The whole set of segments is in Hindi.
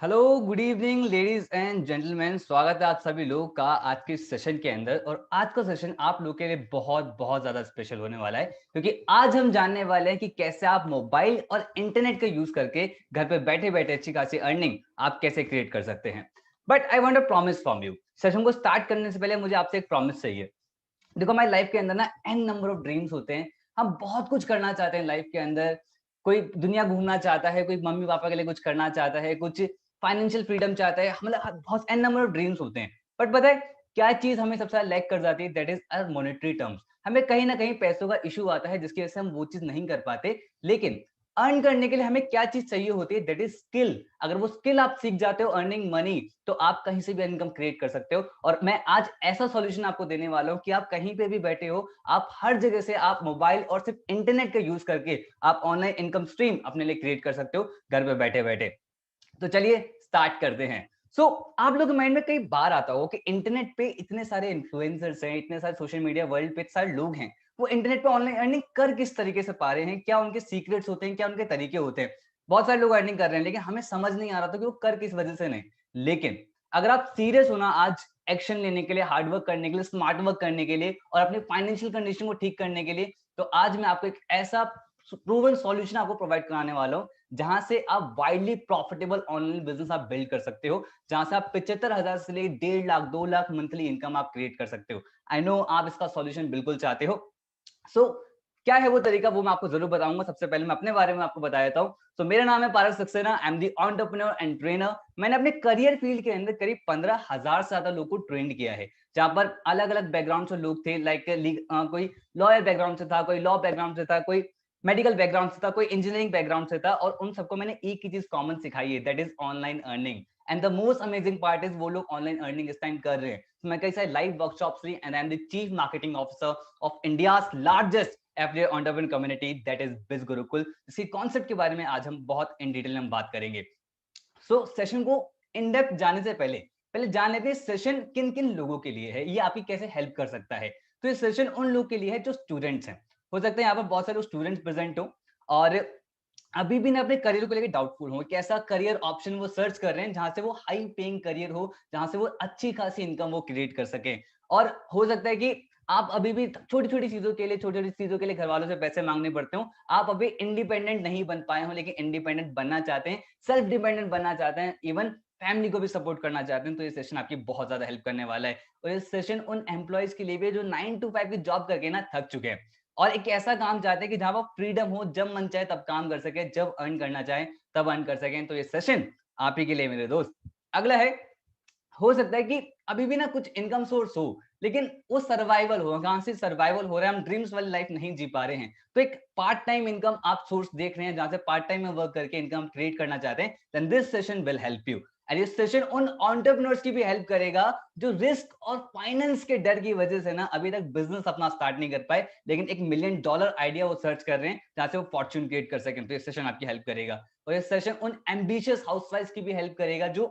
Hello, good evening ladies and gentleman. स्वागत है आप सभी लोगों का आज के सेशन के अंदर। और आज का सेशन आप लोग के लिए बहुत बहुत ज्यादा स्पेशल होने वाला है, क्योंकि आज हम जानने वाले हैं कि कैसे आप मोबाइल और इंटरनेट का यूज करके घर पे बैठे बैठे अच्छी खासी अर्निंग आप कैसे क्रिएट कर सकते हैं। But I want a promise from you. Session को स्टार्ट करने से पहले मुझे आपसे एक प्रॉमिस चाहिए। देखो, हमारी लाइफ के अंदर ना एन नंबर ऑफ ड्रीम्स होते हैं। हम बहुत कुछ करना चाहते हैं लाइफ के अंदर। कोई दुनिया घूमना चाहता है, कोई मम्मी पापा के लिए कुछ करना चाहता है, कुछ फाइनेंशियल फ्रीडम चाहता है। मतलब बहुत एन नंबर ऑफ ड्रीम्स होते हैं। बट पता है क्या चीज हमें सबसे ज्यादा लैक कर जाती है? That is our monetary terms. हमें कहीं ना कहीं पैसों का इशू आता है, जिसकी वजह से हम वो चीज नहीं कर पाते। लेकिन अर्न करने के लिए हमें क्या चीज चाहिए होती है? That is skill. अगर वो स्किल आप सीख जाते हो, अर्निंग मनी, तो आप कहीं से भी इनकम क्रिएट कर सकते हो। और मैं आज ऐसा सॉल्यूशन आपको देने वाला हूं कि आप कहीं पे भी बैठे हो, आप हर जगह से आप मोबाइल और सिर्फ इंटरनेट का यूज करके आप ऑनलाइन इनकम स्ट्रीम अपने लिए क्रिएट कर सकते हो घर पे बैठे बैठे। तो चलिए स्टार्ट करते हैं। आप लोग के माइंड में कई बार आता हो कि इंटरनेट पे इतने सारे इन्फ्लुएंसर्स हैं, इतने सारे सोशल मीडिया वर्ल्ड पे सारे लोग हैं, वो इंटरनेट पे ऑनलाइन अर्निंग कर किस तरीके से पा रहे हैं? क्या उनके सीक्रेट्स होते हैं? क्या उनके तरीके होते हैं? बहुत सारे लोग अर्निंग कर रहे हैं, लेकिन हमें समझ नहीं आ रहा था कि वो कर किस वजह से नहीं। लेकिन अगर आप सीरियस हो ना आज एक्शन लेने के लिए, हार्ड वर्क करने के लिए, स्मार्ट वर्क करने के लिए और अपनी फाइनेंशियल कंडीशन को ठीक करने के लिए, तो आज मैं आपको एक ऐसा प्रूवन सॉल्यूशन आपको प्रोवाइड कराने वाला हूं, जहां से आप वाइडली प्रॉफिटेबल ऑनलाइन बिजनेस आप बिल्ड कर सकते हो, जहां से आप 75,000 से लेकर 1.5 लाख 2 लाख मंथली इनकम आप क्रिएट कर सकते हो। आई नो आप इसका सॉल्यूशन बिल्कुल चाहते हो। सो क्या है वो तरीका, वो मैं आपको जरूर बताऊंगा। सबसे पहले मैं अपने बारे में आपको बता देता हूँ। मेरा नाम है Paras Saxena. I am the entrepreneur and trainer. मैंने अपने करियर फील्ड के अंदर करीब 15,000 से ज्यादा लोग को ट्रेंड किया है, जहां पर अलग अलग बैकग्राउंड से लोग थे। लाइक कोई लॉयर बैकग्राउंड से था, कोई लॉ बैकग्राउंड से था, कोई मेडिकल बैकग्राउंड से था, कोई इंजीनियरिंग बैकग्राउंड से था। और उन सबको मैंने एक ही चीज कॉमन सिखाई है, that is online earning. And the most amazing part is वो लोग ऑनलाइन अर्निंग इस टाइम कर रहे हैं। मैं कई सारे लाइव वर्कशॉप्स ली and I am the chief marketing officer of India's largest FDA entrepreneur community, that is बिज गुरुकुल। इसके कॉन्सेप्ट के बारे में आज हम बहुत इन डिटेल में बात करेंगे। सेशन को इन डेप्थ जाने से पहले पहले जान लेते हैं सेशन किन किन लोगों के लिए है, ये आपकी कैसे हेल्प कर सकता है। तो ये सेशन उन लोगों के लिए है जो स्टूडेंट्स हैं। हो सकता है यहाँ पर बहुत सारे स्टूडेंट्स प्रेजेंट हो और अभी भी ना अपने करियर को लेकर डाउटफुल हो, कैसा करियर ऑप्शन वो सर्च कर रहे हैं जहां से वो हाई पेइंग करियर हो, जहां से वो अच्छी खासी इनकम वो क्रिएट कर सके। और हो सकता है कि आप अभी भी छोटी छोटी चीजों के लिए, छोटी छोटी चीजों के लिए घर वालों से पैसे मांगने पड़ते हो। आप अभी इंडिपेंडेंट नहीं बन पाए हो, लेकिन इंडिपेंडेंट बनना चाहते हैं, सेल्फ डिपेंडेंट बनना चाहते हैं, इवन फैमिली को भी सपोर्ट करना चाहते हैं। तो ये सेशन आपकी बहुत ज्यादा हेल्प करने वाला है। और ये सेशन उन एम्प्लॉयज के लिए भी जो 9 to 5 की जॉब करके ना थक चुके हैं और एक ऐसा काम चाहते हैं कि जहां वो फ्रीडम हो, जब मन चाहे तब काम कर सके, जब अर्न करना चाहे तब अर्न कर सकें। तो ये सेशन आप ही के लिए मेरे दोस्त। अगला है, हो सकता है कि अभी भी ना कुछ इनकम सोर्स हो, लेकिन वो सर्वाइवल हो, कहां से सर्वाइवल हो रहा है, हम ड्रीम्स वाली लाइफ नहीं जी पा रहे हैं। तो एक पार्ट टाइम इनकम आप सोर्स देख रहे हैं, जहां से पार्ट टाइम में वर्क करके इनकम क्रिएट करना चाहते हैं, then this session will help you. And ये सेशन उन एंटरप्रेन्योर्स की भी हेल्प करेगा जो रिस्क और फाइनेंस के डर की वजह से ना अभी तक बिजनेस अपना स्टार्ट नहीं कर पाए, लेकिन $1 million आइडिया वो सर्च कर रहे हैं जहां से वो फॉर्च्यून क्रिएट कर सकें। तो ये सेशन आपकी हेल्प करेगा। और ये सेशन उन एम्बिशियस हाउसवाइफ की भी हेल्प करेगा जो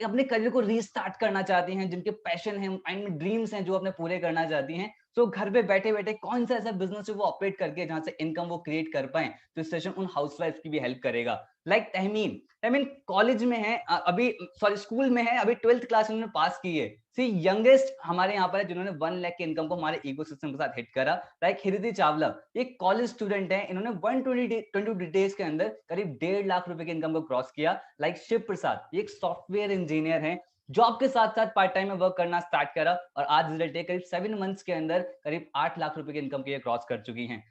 अपने करियर को रीस्टार्ट करना चाहती हैं, जिनके पैशन है, माइंड में ड्रीम्स हैं जो अपने पूरे करना चाहती हैं। तो घर पे बैठे बैठे कौन सा ऐसा बिजनेस है वो ऑपरेट करके जहां से इनकम वो क्रिएट कर पाए। तो इस सेशन उन हाउसवाइफ की भी हेल्प करेगा। लाइक तहमीन तहमीन कॉलेज में है, अभी सॉरी स्कूल में है, अभी 12th क्लास उन्होंने पास की है। सी यंगेस्ट हमारे यहाँ पर है जिन्होंने 1 लाख की इनकम को हमारे इकोसिस्टम के साथ हिट करा। लाइक हिरिति चावला, एक कॉलेज स्टूडेंट है, इन्होंने 120 डेज के अंदर करीब 1.5 लाख रुपए की इनकम को क्रॉस किया। लाइक शिव प्रसाद, ये एक सॉफ्टवेयर इंजीनियर है, जॉब के साथ साथ पार्ट टाइम में वर्क करना स्टार्ट करा और आज रिजल्ट है करीब 7 मंथ्स के अंदर करीब 8 लाख रुपए की इनकम के क्रॉस कर चुकी हैं।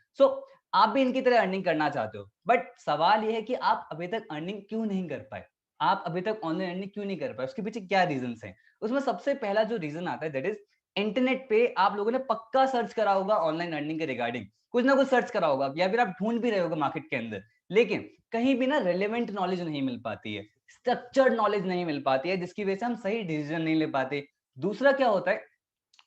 आप भी इनकी तरह अर्निंग करना चाहते हो, बट सवाल यह है कि आप अभी तक अर्निंग क्यों नहीं कर पाए? आप अभी तक ऑनलाइन अर्निंग क्यों नहीं कर पाए? उसके पीछे क्या रीजन हैं? उसमें सबसे पहला जो रीजन आता है दैट इज इंटरनेट पे आप लोगों ने पक्का सर्च करा होगा ऑनलाइन अर्निंग के रिगार्डिंग, कुछ ना कुछ सर्च करा होगा या फिर आप ढूंढ भी रहे होगा मार्केट के अंदर, लेकिन कहीं भी ना रेलेवेंट नॉलेज नहीं मिल पाती है, स्ट्रक्चर्ड नॉलेज नहीं मिल पाती है, जिसकी वजह से हम सही डिसीजन नहीं ले पाते। दूसरा क्या होता है,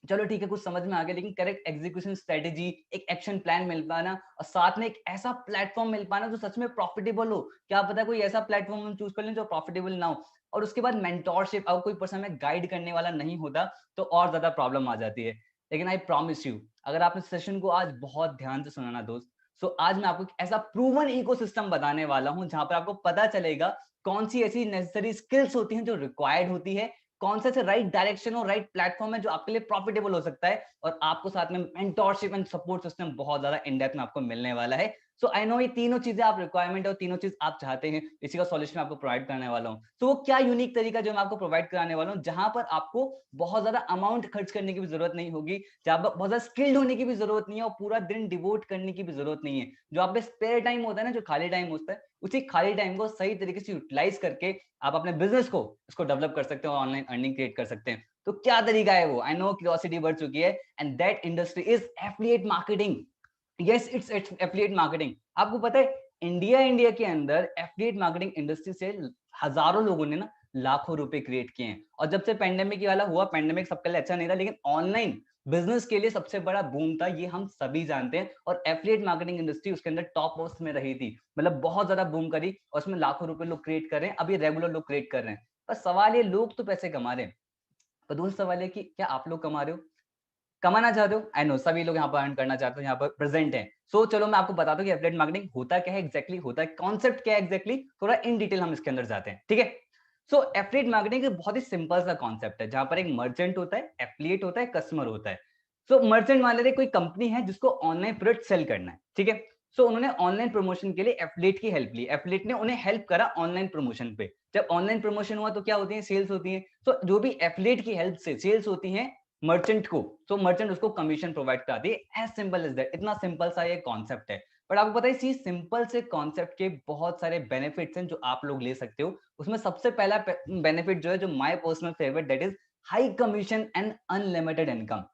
चलो ठीक है कुछ समझ में आ गया, लेकिन करेक्ट एग्जीक्यूशन स्ट्रेटेजी, एक एक्शन प्लान मिल पाना और साथ में एक ऐसा प्लेटफॉर्म मिल पाना जो सच में प्रॉफिटेबल हो। क्या पता कोई ऐसा प्लेटफॉर्म हम चूज कर लें जो प्रॉफिटेबल ना हो। और उसके बाद मेंटोरशिप, अगर कोई पर्सन में गाइड करने वाला नहीं होता तो और ज्यादा प्रॉब्लम आ जाती है। लेकिन आई प्रॉमिस यू, अगर आपने सेशन को आज बहुत ध्यान से सुना ना दोस्त, सो आज मैं आपको एक ऐसा प्रूवन इकोसिस्टम बताने वाला हूं जहां पर आपको पता चलेगा कौन सी ऐसी नेसेसरी स्किल्स होती हैं जो रिक्वायर्ड होती है, कौन सा राइट डायरेक्शन और राइट प्लेटफॉर्म है जो आपके लिए प्रॉफिटेबल हो सकता है, और आपको साथ में मेंटोरशिप एंड सपोर्ट सिस्टम बहुत ज्यादा इन डेप्थ में आपको मिलने वाला है। सो आई नो ये तीनों चीजें आप रिक्वायरमेंट और तीनों चीज आप चाहते हैं, इसी का सॉल्यूशन आपको प्रोवाइड करने वाला हूँ। तो वो क्या यूनिक तरीका जो मैं आपको प्रोवाइड कराने वाला हूँ, जहां पर आपको बहुत ज्यादा अमाउंट खर्च करने की भी जरूरत नहीं होगी, जहां पर बहुत ज्यादा स्किल्ड होने की भी जरूरत नहीं है और पूरा दिन डिवोट करने की भी जरूरत नहीं है। जो आप पे स्पेयर टाइम होता है ना, जो खाली टाइम होता है, उसी खाली टाइम को सही तरीके से यूटिलाइज करके आप अपने बिजनेस को इसको डेवलप कर सकते हैं और ऑनलाइन अर्निंग क्रिएट कर सकते हैं। तो क्या तरीका है वो? आई नो क्यूरियोसिटी बढ़ चुकी है, and that industry is affiliate marketing. Yes, it's affiliate marketing. आपको पता है इंडिया के अंदर एफिलिएट मार्केटिंग इंडस्ट्री से हजारों लोगों ने ना लाखों रुपए क्रिएट किए हैं। और जब से पेंडेमिक वाला हुआ, पेंडेमिक सबके लिए अच्छा नहीं था, लेकिन ऑनलाइन बिजनेस के लिए सबसे बड़ा बूम था, ये हम सभी जानते हैं। और एफिलिएट मार्केटिंग इंडस्ट्री उसके अंदर टॉप पोस्ट में रही थी, मतलब बहुत ज्यादा बूम करी और उसमें लाखों रुपए लोग क्रिएट कर रहे हैं। अभी रेगुलर लोग क्रिएट कर रहे हैं। पर सवाल ये, लोग तो पैसे कमा रहे हैं, पर दूसरा सवाल है कि क्या आप लोग कमा रहे हो, कमाना चाहते हो? आई नो सभी लोग यहाँ पर अर्न करना चाहते हो, यहाँ पर प्रेजेंट हैं। सो चलो मैं आपको बताता हूँ कि एफिलिएट मार्केटिंग होता क्या है एग्जैक्टली, होता है कॉन्सेप्ट क्या है एग्जैक्टली, थोड़ा इन डिटेल हम इसके अंदर जाते हैं, ठीक है। सो एफिलिएट मार्केटिंग एक बहुत ही सिंपल सा कॉन्सेप्ट है, जहां पर एक मर्चेंट होता है, एफिलिएट होता है, कस्टमर होता है। सो मर्चेंट मान लेते कोई कंपनी है जिसको ऑनलाइन प्रोडक्ट सेल करना है, ठीक है। सो उन्होंने ऑनलाइन प्रमोशन के लिए एफिलिएट की हेल्प ली, एफिलिएट ने उन्हें हेल्प करा ऑनलाइन प्रमोशन पे। जब ऑनलाइन प्रमोशन हुआ तो क्या होती है, सेल्स होती है। तो जो भी एफिलिएट की हेल्प से सेल्स होती है मर्चेंट को, तो मर्चेंट उसको कमीशन प्रोवाइड कराती है। एज सिंपल एज दैट, इतना सिंपल सा ये कॉन्सेप्ट है। बट आपको पता है इसी सिंपल से कॉन्सेप्ट के बहुत सारे बेनिफिट्स हैं जो आप लोग ले सकते हो। उसमें सबसे पहला बेनिफिट जो है, जो my personal favourite, that is high commission and unlimited income.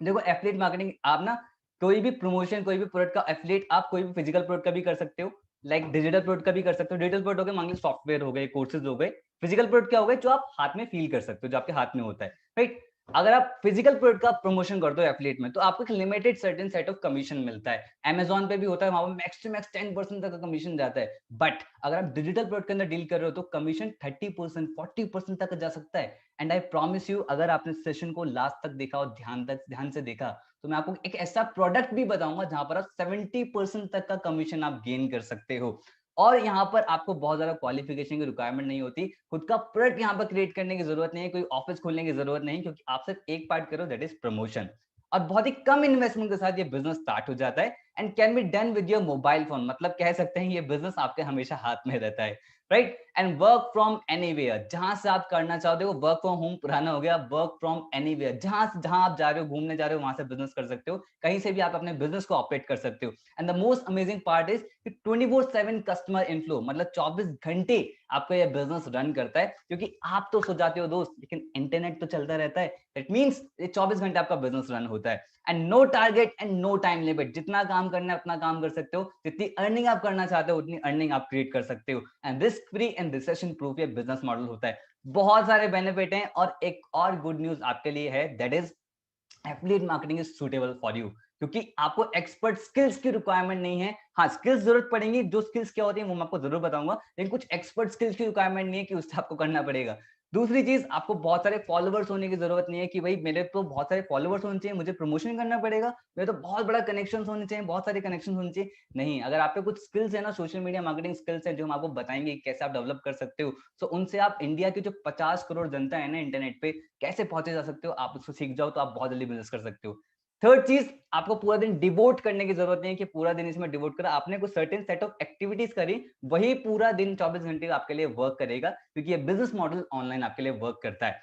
देखो एफिलिएट मार्केटिंग आप ना कोई भी प्रमोशन, कोई भी प्रोडक्ट का एफिलिएट आप कोई भी फिजिकल प्रोडक्ट का भी कर सकते हो, लाइक डिजिटल प्रोडक्ट का भी कर सकते हो। डिजिटल प्रोडक्ट हो गए मान लीजिए सॉफ्टवेयर हो गए, कोर्सेज हो गए। फिजिकल प्रोडक्ट क्या हो गए, जो आप हाथ में फील कर सकते हो, जो आपके हाथ में होता है, राइट। अगर आप फिजिकल प्रोडक्ट का प्रमोशन करते हो एफिलिएट में, तो आपको एक limited certain set of commission मिलता है। अमेजॉन पे भी होता है, वहां पर मैक्स टू मैक्स 10% तक का कमीशन जाता है। बट अगर आप डिजिटल प्रोडक्ट के अंदर डील कर रहे हो तो कमीशन 30%, 40% तक जा सकता है। एंड आई प्रॉमिस यू, अगर आपने सेशन को लास्ट तक देखा और ध्यान से देखा, तो मैं आपको एक ऐसा प्रोडक्ट भी बताऊंगा जहां पर आप 70% तक का कमीशन आप गेन कर सकते हो। और यहाँ पर आपको बहुत ज्यादा क्वालिफिकेशन की रिक्वायरमेंट नहीं होती, खुद का प्रोडक्ट यहाँ पर क्रिएट करने की जरूरत नहीं है, कोई ऑफिस खोलने की जरूरत नहीं, क्योंकि आप सिर्फ एक पार्ट करो, दैट इज प्रमोशन। और बहुत ही कम इन्वेस्टमेंट के साथ ये बिजनेस स्टार्ट हो जाता है, and can be done with your mobile phone. मतलब कह सकते हैं ये बिजनेस आपके हमेशा हाथ में रहता है, right. And work from anywhere, जहां से आप करना चाहते हो। वर्क फ्रॉम होम पुराना हो गया, वर्क फ्रॉम एनीवेयर, जहां आप जा रहे हो, घूमने जा रहे हो, वहां से बिजनेस कर सकते हो, कहीं से भी आप अपने बिजनेस को ऑपरेट कर सकते हो। And the most amazing part is 24/7 customer inflow, मतलब 24 घंटे आपका ये बिजनेस रन करता है। क्योंकि आप तो सो जाते हो दोस्त, लेकिन इंटरनेट तो चलता रहता है। इट मींस ये 24 घंटे आपका बिजनेस रन होता है। And no target and no time limit, जितना काम करना है उतना काम कर सकते हो, जितनी अर्निंग आप करना चाहते हो उतनी अर्निंग आप क्रिएट कर सकते हो। And risk free and recession proof ये बिजनेस मॉडल होता है। बहुत सारे बेनिफिट हैं, और एक और गुड न्यूज आपके लिए है, that is affiliate marketing is suitable for you. क्योंकि आपको एक्सपर्ट स्किल्स की रिक्वायरमेंट नहीं है। हाँ, स्किल्स जरूरत पड़ेंगी, जो स्किल्स क्या होती है वो मैं आपको जरूर बताऊंगा, लेकिन कुछ एक्सपर्ट स्किल्स की रिक्वायरमेंट नहीं है कि उससे आपको करना पड़ेगा। दूसरी चीज, आपको बहुत सारे फॉलोवर्स होने की जरूरत नहीं है कि भाई मेरे तो बहुत सारे फॉलोवर्स होने चाहिए, मुझे प्रमोशन करना पड़ेगा, मेरे तो बहुत बड़ा कनेक्शन होने चाहिए, बहुत सारे कनेक्शन होने चाहिए। नहीं, अगर आप पे कुछ स्किल्स है ना, सोशल मीडिया मार्केटिंग स्किल्स है, जो हम आपको बताएंगे कैसे आप डेवलप कर सकते हो, तो उनसे आप इंडिया की जो 50 करोड़ जनता है ना इंटरनेट पे, कैसे पहुंचे जा सकते हो, आप उसको सीख जाओ तो आप बहुत जल्दी बिजनेस कर सकते हो। थर्ड चीज, आपको पूरा दिन डिवोट करने की जरूरत नहीं है कि पूरा दिन इसमें डिवोट करा, आपने कुछ सर्टेन सेट ऑफ एक्टिविटीज करी, वही पूरा दिन 24 घंटे आपके लिए वर्क करेगा, क्योंकि ये बिजनेस मॉडल ऑनलाइन आपके लिए वर्क करता है।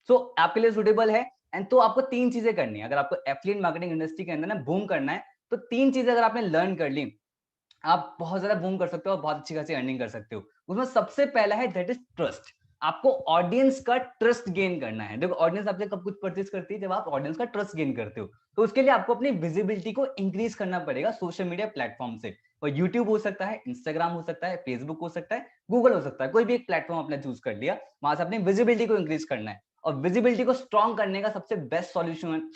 सो आपके लिए सुटेबल है। एंड तो आपको तीन चीजें करनी है, अगर आपको एफिलिएट मार्केटिंग इंडस्ट्री के अंदर ना बूम करना है, तो तीन चीजें अगर आपने लर्न कर ली, आप बहुत ज्यादा बूम कर सकते हो और बहुत अच्छी खासी अर्निंग कर सकते हो। उसमें सबसे पहला है दैट इज ट्रस्ट। आपको ऑडियंस का ट्रस्ट गेन करना है। देखो ऑडियंस आपसे कब कुछ परचेज करती है, जब आप ऑडियंस का ट्रस्ट गेन करते हो। तो उसके लिए आपको अपनी विजिबिलिटी को इंक्रीज करना पड़ेगा सोशल मीडिया प्लेटफॉर्म से। और यूट्यूब हो सकता है, इंस्टाग्राम हो सकता है, फेसबुक हो सकता है, गूगल हो सकता है, कोई भी एक प्लेटफॉर्म आपने चूज कर लिया, वहां से अपनी विजिबिलिटी को इंक्रीज करना है। और विजिबिलिटी को स्ट्रॉन्ग करने का सबसे बेस्ट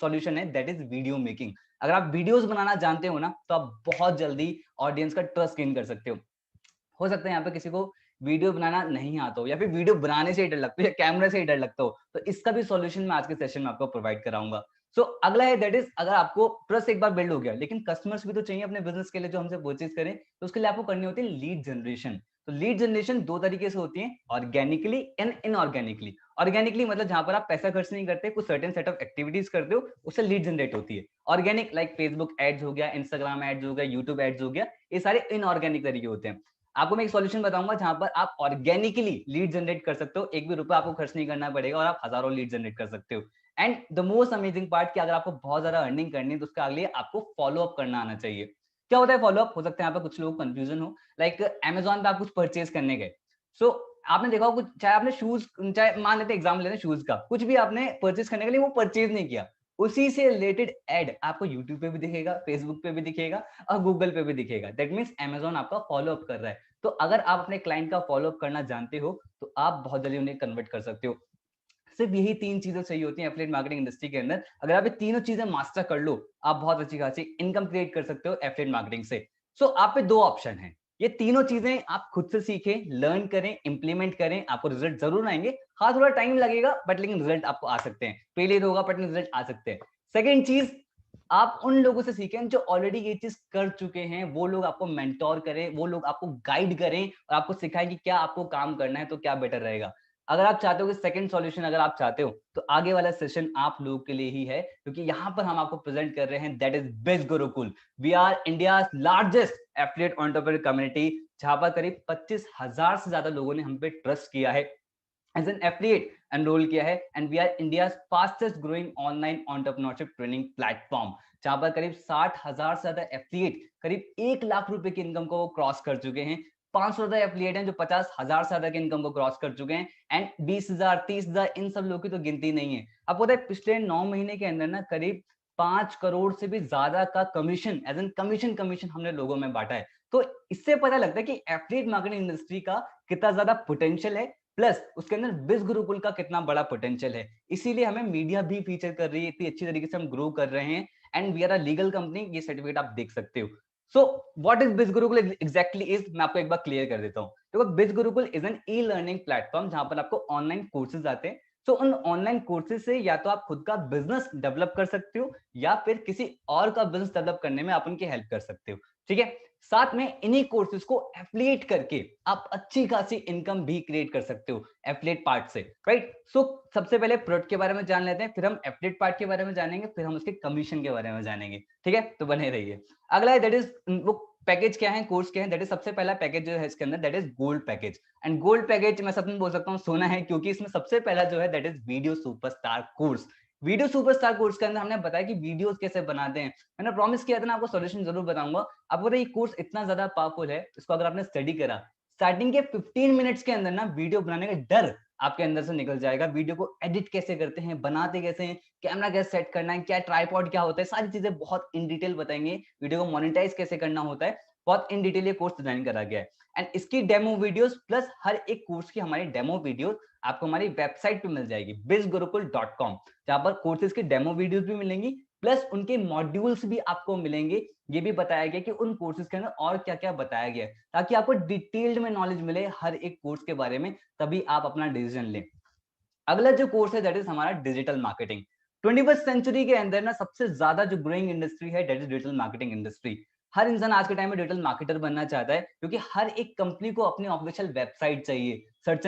सॉल्यूशन है दैट इज वीडियो मेकिंग। अगर आप वीडियोस बनाना जानते हो ना, तो आप बहुत जल्दी ऑडियंस का ट्रस्ट गेन कर सकते हो सकता है यहाँ पे किसी को वीडियो बनाना नहीं आता हो, या फिर वीडियो बनाने से ही डर लगता हो, या कैमरे से ही डर लगता हो, तो इसका भी सॉल्यूशन मैं आज के सेशन में आपको प्रोवाइड कराऊंगा। सो अगला है दैट इज, अगर आपको ट्रस्ट एक बार बिल्ड हो गया, लेकिन कस्टमर्स भी तो चाहिए अपने बिजनेस के लिए जो हमसे परचेज करें, तो उसके लिए आपको करनी होती है लीड जनरेशन। तो लीड जनरेशन दो तरीके से होती है, ऑर्गेनिकली एंड इनऑर्गेनिकली। ऑर्गेनिकली मतलब जहां पर आप पैसा खर्च नहीं करते, कुछ सर्टेन सेट ऑफ एक्टिविटीज करते हो, उससे लीड जनरेट होती है। ऑर्गेनिक लाइक फेसबुक एड्स हो गया, इंस्टाग्राम एड्स हो गया, यूट्यूब एड्स हो गया, ये सारे इनऑर्गेनिक तरीके होते हैं। आपको मैं एक सॉल्यूशन बताऊंगा जहां पर आप ऑर्गेनिकली लीड जनरेट कर सकते हो, एक भी रुपया आपको खर्च नहीं करना पड़ेगा और आप हजारों लीड जनरेट कर सकते हो। And the most amazing part कि अगर आपको बहुत ज्यादा अर्निंग करनी है तो उसके लिए आपको फॉलो अप करना आना चाहिए। क्या होता है फॉलो अप? हो सकता है यहाँ पे कुछ लोग कंफ्यूजन हो, लाइक अमेजोन पे आप कुछ परचेज करने गए, सो आपने देखा कुछ, चाहे आपने शूज, चाहे मान लेते एग्जाम लेते शूज का, कुछ भी आपने परचेज करने के लिए वो परचेज नहीं किया, उसी से रिलेटेड एड आपको यूट्यूब पे भी दिखेगा, फेसबुक पे भी दिखेगा और गूगल पे भी दिखेगा। दैट मीन्स अमेजोन आपका फॉलो अप कर रहा है। तो अगर आप अपने क्लाइंट का फॉलो अप करना जानते हो तो आप बहुत जल्दी उन्हें कन्वर्ट कर सकते हो। सिर्फ यही तीन चीजें चाहिए होती हैं एफिलिएट मार्केटिंग इंडस्ट्री के अंदर। अगर आप ये तीनों चीजें मास्टर कर लो, आप बहुत अच्छी खासी इनकम क्रिएट कर सकते हो एफिलिएट मार्केटिंग से। सो आप पे दो ऑप्शन है, ये तीनों चीजें आप खुद से सीखें, लर्न करें, इंप्लीमेंट करें, आपको रिजल्ट जरूर आएंगे। हाँ थोड़ा टाइम लगेगा बट लेकिन रिजल्ट आपको आ सकते हैं, फेलियर होगा बट रिजल्ट आ सकते हैं। सेकेंड चीज, आप उन लोगों से सीखें जो ऑलरेडी ये चीज कर चुके हैं, वो लोग आपको मेंटोर करें, वो लोग आपको गाइड करें और आपको सिखाएं कि क्या आपको काम करना है तो क्या बेटर रहेगा। अगर आप चाहते हो कि सेकंड सॉल्यूशन अगर आप चाहते हो तो आगे वाला सेशन आप लोगों के लिए ही है, क्योंकि यहाँ पर हम आपको प्रेजेंट कर रहे हैं दैट इज बिज Gurukul. We are India largest affiliate entrepreneur community, जहां पर करीब 25,000 से ज्यादा लोगों ने हम पे ट्रस्ट किया है, एज एन एफिलिएट एनरोल किया है। And we are India fastest growing online entrepreneurship training platform, जहां पर करीब 60,000 से ज्यादा एफिलिएट करीब 1 लाख रुपए की इनकम को वो क्रॉस कर चुके हैं। 500 ज्यादा एफिलिएट हैं जो 50,000 से ज्यादा की इनकम को क्रॉस कर चुके हैं। एंड 20,000 30,000 इन सब लोगों की तो गिनती नहीं है। आपको पता है पिछले 9 महीने के अंदर ना करीब 5 करोड़ से भी ज्यादा का कमीशन, एज एन कमीशन हमने लोगों में बांटा है। तो इससे पता लगता है कि एफिलिएट मार्केटिंग इंडस्ट्री का कितना ज्यादा पोटेंशियल है, प्लस उसके अंदर बिज गुरुकुल का कितना बड़ा पोटेंशियल है। इसीलिए हमें मीडिया भी फीचर कर रही है, इतनी अच्छी तरीके से हम ग्रो कर रहे हैं। And we are a legal company, ये सर्टिफिकेट आप देख सकते हो। सो व्हाट इज बिज गुरुकुल एग्जैक्टली इज, मैं आपको एक बार क्लियर कर देता हूँ। देखो biz Gurukul is an e learning platform जहां पर आपको ऑनलाइन कोर्सेज आते हैं। सो उन ऑनलाइन कोर्सेज से या तो आप खुद का बिजनेस डेवलप कर सकते हो या फिर किसी और का बिजनेस डेवलप करने में आप उनकी हेल्प कर सकते हो। ठीक है, साथ में इन्हीं कोर्सेज को एफिलिएट करके आप अच्छी खासी इनकम भी क्रिएट कर सकते हो एफिलिएट पार्ट से, राइट। सो सबसे पहले प्रोडक्ट के बारे में जान लेते हैं, फिर हम एफिलिएट पार्ट के बारे में जानेंगे, फिर हम उसके कमीशन के बारे में जानेंगे। ठीक है, तो बने रहिए। अगला है दैट इज वो पैकेज क्या है, कोर्स क्या है। दैट इज सबसे पहला पैकेज जो है इसके अंदर that is gold package. And gold package मैं सबने बोल सकता हूँ सोना है, क्योंकि इसमें सबसे पहला जो है that is video superstar course. Video superstar course के अंदर हमने बताया कि वीडियोस कैसे बनाते हैं। मैंने प्रॉमिस किया था ना आपको सॉल्यूशन जरूर बताऊंगा। आपको पता है ये कोर्स इतना ज्यादा पावरफुल है, इसको अगर आपने स्टडी करा, स्टार्टिंग के 15 मिनट्स के अंदर ना वीडियो बनाने का डर आपके अंदर से निकल जाएगा। वीडियो को एडिट कैसे करते हैं, बनाते कैसे हैं, कैमरा कैसे सेट करना है, क्या ट्राइपॉड क्या होता है, सारी चीजें बहुत इन डिटेल बताएंगे। वीडियो को मोनेटाइज कैसे करना होता है, बहुत इन डिटेल ये कोर्स डिजाइन करा गया है। एंड इसकी डेमो वीडियोस प्लस हर एक कोर्स की हमारी डेमो वीडियोस आपको हमारी वेबसाइट पे मिल जाएगी bizgurukul.com, जहां पर कोर्सेज की डेमो वीडियोस भी मिलेंगी प्लस उनके मॉड्यूल्स भी आपको मिलेंगे। ये भी बताया गया कि उन कोर्सेज के अंदर और क्या क्या बताया गया है, ताकि आपको डिटेल्ड में नॉलेज मिले हर एक कोर्स के बारे में, तभी आप अपना डिसीजन लें। अगला जो कोर्स है दैट इज हमारा डिजिटल मार्केटिंग। 21st सेंचुरी के अंदर ना सबसे ज्यादा जो ग्रोइंग इंडस्ट्री है that is digital marketing industry. हर इंसान आज के टाइम में डिजिटल मार्केटर बनना चाहता है, क्योंकि हर एक कंपनी को अपनी ऑफिशियल वेबसाइट चाहिए, सर्च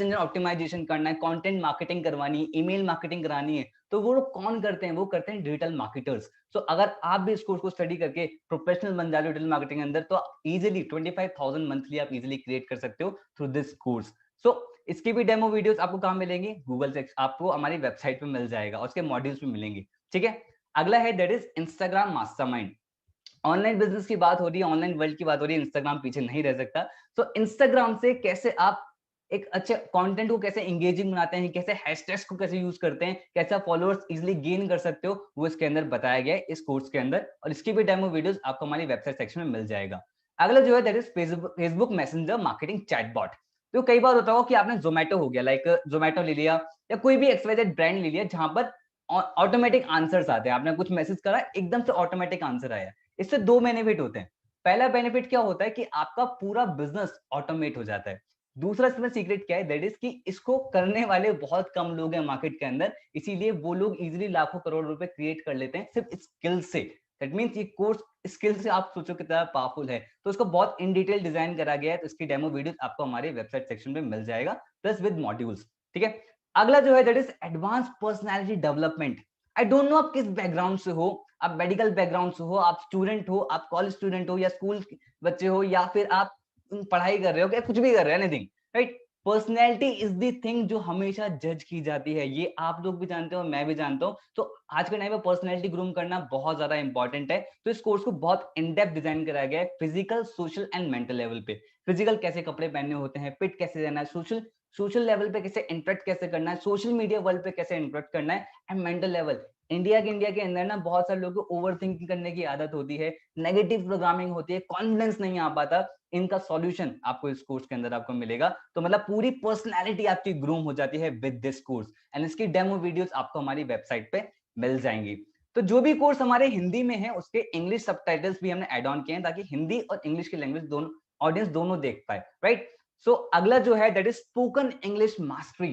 इंजन ऑप्टिमाइजेशन करना है, कंटेंट मार्केटिंग करवानी है, ईमेल मार्केटिंग करानी है। तो वो लोग कौन करते हैं, वो करते हैं डिजिटल मार्केटर्स। सो अगर आप भी इस कोर्स को स्टडी करके प्रोफेशनल बन जा रहे हो डिजिटल मार्केटिंग के अंदर, तो इजिली 25,000 मंथली आप इजिली क्रिएट कर सकते हो थ्रू दिस कोर्स। सो इसकी भी डेमो वीडियोस आपको कहाँ मिलेंगी, गूगल से आपको हमारी वेबसाइट पे मिल जाएगा और उसके मॉड्यूल्स भी मिलेंगे। ठीक है, अगला है that is Instagram mastermind. Online business की बात हो रही है, ऑनलाइन वर्ल्ड की बात हो रही है, इंस्टाग्राम पीछे नहीं रह सकता। तो इंस्टाग्राम से कैसे आप एक अच्छे कंटेंट को कैसे एंगेजिंग बनाते हैं, कैसे हैशटैग्स को कैसे यूज करते हैं, कैसे आप फॉलोअर्स इजीली गेन कर सकते हो, वो इसके अंदर बताया गया है इस कोर्स के अंदर। और इसकी भी डेमो वीडियोस आपको हमारी वेबसाइट सेक्शन में मिल जाएगा। अगला जो है that is Facebook messenger marketing chatbot. तो कई बार होता हो कि आपने जोमेटो हो गया, लाइक जोमेटो ले लिया या कोई भी एक्सवाइजेड ब्रांड ले लिया, जहां पर ऑटोमेटिक आंसर्स आते हैं। आपने कुछ मैसेज करा, एकदम से ऑटोमेटिक आंसर आया। इससे दो बेनिफिट होते हैं। पहला बेनिफिट क्या होता है कि आपका पूरा बिजनेस ऑटोमेट हो जाता है। दूसरा इसमें सीक्रेट क्या है, दैट इज कि इसको करने वाले बहुत कम लोग हैं मार्केट के अंदर, इसीलिए वो लोग इजीली लाखों करोड़ रुपए क्रिएट कर लेते हैं सिर्फ स्किल से। दैट मींस ये कोर्स स्किल से आप सोचो कितना पावरफुल है। तो इसको बहुत इन डिटेल डिजाइन करा गया है, तो इसकी डेमो वीडियोस आपको हमारे वेबसाइट सेक्शन में मिल जाएगा, प्लस विद मॉड्यूल्स। ठीक है, अगला जो है that is advance personality development. I don't know आप किस बैकग्राउंड से हो, आप मेडिकल बैकग्राउंड से हो, आप स्टूडेंट हो, आप कॉलेज स्टूडेंट हो, या स्कूल बच्चे हो, या फिर आप पढ़ाई कर रहे हो, क्या कुछ भी कर रहे हो, anything, right. Personality is the thing जो हमेशा जज की जाती है, ये आप लोग भी जानते हो, मैं भी जानता हूँ। तो आज के टाइम में पर्सनैलिटी ग्रूम करना बहुत ज्यादा इंपॉर्टेंट है। तो इस कोर्स को बहुत इन डेप्थ डिजाइन कराया गया है, physical, social and mental level पे। फिजिकल कैसे कपड़े पहनने होते हैं, फिट कैसे रहना है, सोशल सोशल लेवल पे कैसे इंटरेक्ट कैसे करना है, सोशल मीडिया वर्ल्ड पे कैसे इंटरेक्ट करना है, एंड मेंटल लेवल। इंडिया के अंदर ना बहुत सारे लोगों को ओवर थिंकिंग करने की आदत होती है, नेगेटिव प्रोग्रामिंग होती है, कॉन्फिडेंस नहीं आ पाता। इनका सॉल्यूशन आपको इस कोर्स के अंदर आपको मिलेगा। तो मतलब पूरी पर्सनैलिटी आपकी ग्रूम हो जाती है विद दिस कोर्स, एंड इसकी डेमो वीडियोस आपको हमारी वेबसाइट पे मिल जाएंगी। तो जो भी कोर्स हमारे हिंदी में है उसके इंग्लिश सबटाइटल्स भी हमने ऐड ऑन किए हैं, ताकि हिंदी और इंग्लिश की लैंग्वेज दोनों ऑडियंस दोनों देख पाए, राइट। सो अगला जो है that is spoken English mastery.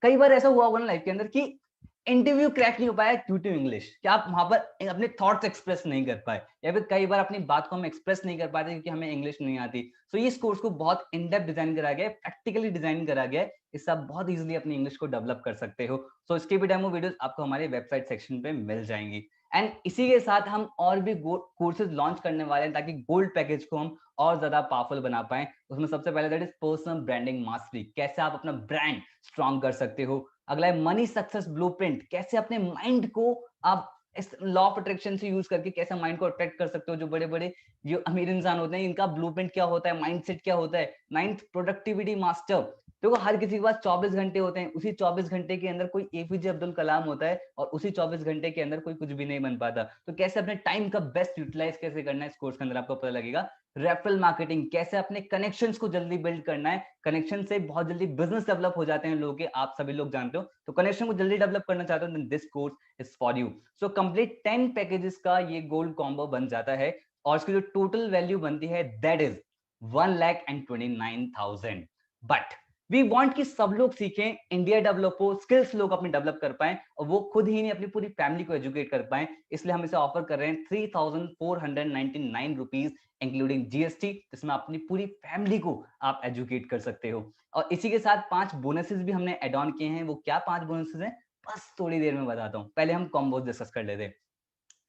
कई बार ऐसा हुआ होगा ना लाइफ के अंदर कि इंटरव्यू क्रैक नहीं हो पाया ड्यू टू इंग्लिश, कि आप वहां पर अपने थॉट्स एक्सप्रेस नहीं कर पाए, या फिर कई बार अपनी बात को हम एक्सप्रेस नहीं कर पाते क्योंकि हमें इंग्लिश नहीं आती। तो इस कोर्स को बहुत इन डेप्थ डिजाइन करा गया है, प्रैक्टिकली डिजाइन करा गया है, इससे आप बहुत इजीली अपनी इंग्लिश को डेवलप कर सकते हो। सो इसकी भी डेमो वीडियोस आपको हमारे वेबसाइट सेक्शन पे मिल जाएंगी। एंड इसी के साथ हम और भी कोर्सेज लॉन्च करने वाले हैं, ताकि गोल्ड पैकेज को हम और ज्यादा पावरफुल बना पाए। उसमें सबसे पहले that is personal branding mastery, कैसे आप अपना ब्रांड स्ट्रॉन्ग कर सकते हो। अगला है मनी सक्सेस ब्लूप्रिंट, कैसे अपने माइंड को आप इस लॉ ऑफ अट्रैक्शन से यूज करके कैसे माइंड को अट्रैक्ट कर सकते हो। जो बड़े बड़े जो अमीर इंसान होते हैं, इनका ब्लूप्रिंट क्या होता है, माइंडसेट क्या होता है। Ninth, productivity master. देखो हर किसी के पास 24 घंटे होते हैं, उसी 24 घंटे के अंदर कोई एपीजे अब्दुल कलाम होता है, और उसी 24 घंटे के अंदर कोई कुछ भी नहीं बन पाता। तो कैसे अपने टाइम का बेस्ट यूटिलाइज कैसे करना है, इस कोर्स के अंदर आपको पता लगेगा। रेफरल मार्केटिंग, कैसे अपने कनेक्शंस को जल्दी बिल्ड करना है, कनेक्शन से बहुत जल्दी बिजनेस डेवलप हो जाते हैं लोगों के, आप सभी लोग जानते हो। तो कनेक्शन को जल्दी डेवलप करना चाहते हो, then this course is for you. So complete 10 packages का ये गोल्ड कॉम्बो बन जाता है, और इसकी जो टोटल वैल्यू बनती है that is 1,29,000। But we want कि सब लोग सीखें, इंडिया डेवलप हो, स्किल्स लोग अपने डेवलप कर पाएं, और वो खुद ही नहीं अपनी पूरी फैमिली को एजुकेट कर पाएं। इसलिए हम इसे ऑफर कर रहे हैं 3,499 रुपीज इंक्लूडिंग जीएसटी, जिसमें अपनी पूरी फैमिली को आप एजुकेट कर सकते हो। और इसी के साथ 5 बोनसेस भी हमने एड ऑन किए हैं। वो क्या 5 बोनसेस हैं, बस थोड़ी देर में बताता हूँ, पहले हम कॉम्बो डिस्कस कर लेते हैं।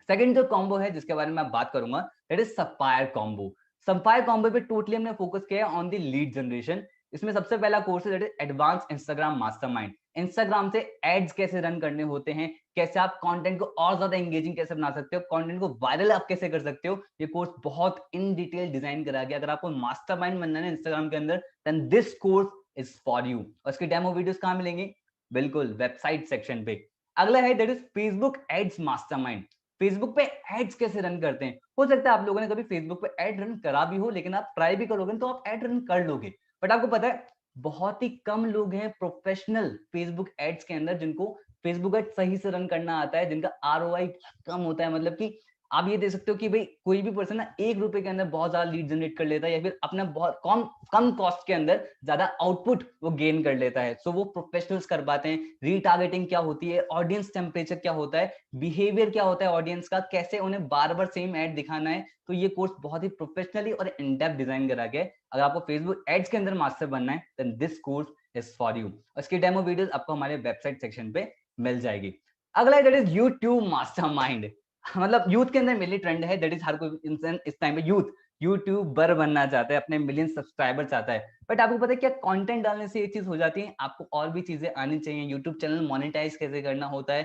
सेकंड जो कॉम्बो है जिसके बारे में मैं बात करूंगा, that is sapphire combo. Sapphire combo पे टोटली हमने फोकस किया है ऑन द लीड जनरेशन। इसमें सबसे पहला कोर्स है that is advance Instagram mastermind. Instagram से एड्स कैसे रन करने होते हैं, कैसे आप कंटेंट को और ज्यादा एंगेजिंग कैसे बना सकते हो, कंटेंट को वायरल आप कैसे कर सकते हो। ये कोर्स बहुत इन डिटेल डिजाइन करा गया। अगर आपको मास्टरमाइंड बनना है इंस्टाग्राम के अंदर, then this course is for you. और इसकी डेमो वीडियोस कहां मिलेंगी, बिल्कुल वेबसाइट सेक्शन पे। अगला है that is Facebook ads mastermind. Facebook पे एड्स कैसे रन करते हैं। हो सकता है आप लोगों ने कभी फेसबुक पे एड रन करा भी हो, लेकिन आप ट्राई भी करोगे तो आप एड रन कर लोगे। बट आपको पता है बहुत ही कम लोग हैं प्रोफेशनल फेसबुक एड्स के अंदर जिनको फेसबुक एड सही से रन करना आता है, जिनका आरओआई कम होता है। मतलब कि आप ये दे सकते हो कि भाई कोई भी पर्सन ना 1 रुपए के अंदर बहुत ज्यादा लीड जनरेट कर लेता है, या फिर अपना बहुत कम कम कॉस्ट के अंदर ज्यादा आउटपुट वो गेन कर लेता है। सो वो प्रोफेशनल्स कर पाते हैं। रीटारगेटिंग क्या होती है, ऑडियंस टेम्परेचर क्या होता है, बिहेवियर क्या होता है ऑडियंस का, कैसे उन्हें बार बार सेम एड दिखाना है। तो ये कोर्स बहुत ही प्रोफेशनली और इन डेप्थ डिजाइन करा गया है। अगर आपको फेसबुक एड्स के अंदर मास्टर बनना है, then this course is for you. इसकी डेमो वीडियोस आपको हमारे वेबसाइट सेक्शन पे मिल जाएगी। अगला दैट इज यूट्यूब मास्टरमाइंड। मतलब यूथ के अंदर मेनली ट्रेंड है, दैट इज हर कोई इंसान इस टाइम पे यूट्यूबर बनना चाहता है, अपने मिलियन सब्सक्राइबर चाहता है। बट आपको पता है क्या, कंटेंट डालने से ये चीज हो जाती है, आपको और भी चीजें आनी चाहिए। यूट्यूब चैनल मोनेटाइज कैसे करना होता है,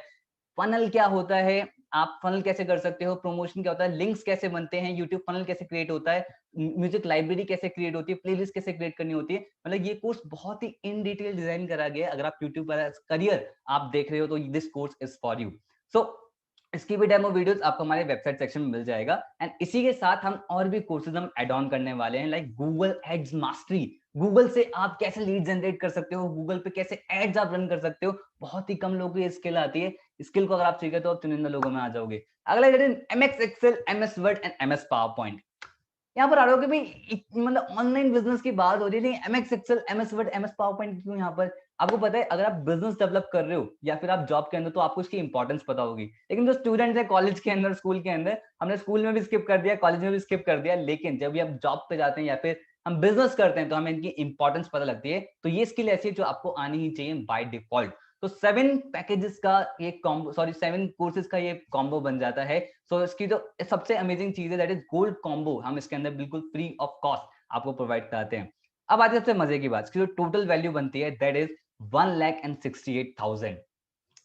फनल क्या होता है, आप फनल कैसे कर सकते हो, प्रमोशन क्या होता है, लिंक्स कैसे बनते हैं, यूट्यूब फनल कैसे क्रिएट होता है, म्यूजिक लाइब्रेरी कैसे क्रिएट होती है, प्लेलिस्ट कैसे क्रिएट करनी होती है। मतलब ये कोर्स बहुत ही इन डिटेल डिजाइन करा गया है। अगर आप यूट्यूब पर करियर आप देख रहे हो तो this course is for you. So इसकी भी डेमो वीडियोस आपको हमारे वेबसाइट सेक्शन में मिल जाएगा। एंड इसी के साथ हम और भी कोर्सेज हम ऐड ऑन करने वाले हैं, like Google ads mastery. Google से आप कैसे लीड जनरेट कर सकते हो, गूगल पे कैसे एड्स आप रन कर सकते हो। बहुत ही कम लोगों को ये स्किल आती है। स्किल को अगर आप सीखे तो आप चुनिंदा लोगों में आ जाओगे। अगला MX excel, MS word and MS power point. यहाँ पर आ रहे हो कि भाई मतलब ऑनलाइन बिजनेस की बात हो रही है, लेकिन MS excel, MS word, MS power point क्यों यहाँ पर? आपको पता है अगर आप बिजनेस डेवलप कर रहे हो या फिर आप जॉब के अंदर, तो आपको इसकी इंपॉर्टेंस पता होगी। लेकिन जो स्टूडेंट्स है कॉलेज के अंदर, स्कूल के अंदर, हमने स्कूल में भी स्किप कर दिया, कॉलेज में भी स्किप कर दिया, लेकिन जब भी आप जॉब पे जाते हैं या फिर हम बिजनेस करते हैं तो हमें इनकी इंपॉर्टेंस पता लगती है। तो ये स्किल ऐसी है जो आपको आनी ही चाहिए बाय डिफॉल्ट। तो 7 पैकेजेस का ये कॉम्बो, सॉरी 7 कोर्सेज का ये कॉम्बो बन जाता है। सो इसकी जो सबसे अमेजिंग चीज है दैट इज गोल्ड कॉम्बो, हम इसके अंदर बिल्कुल फ्री ऑफ कॉस्ट आपको प्रोवाइड कराते हैं। अब आती है सबसे मजे की बात, इसकी जो टोटल वैल्यू बनती है that is 1,68,000।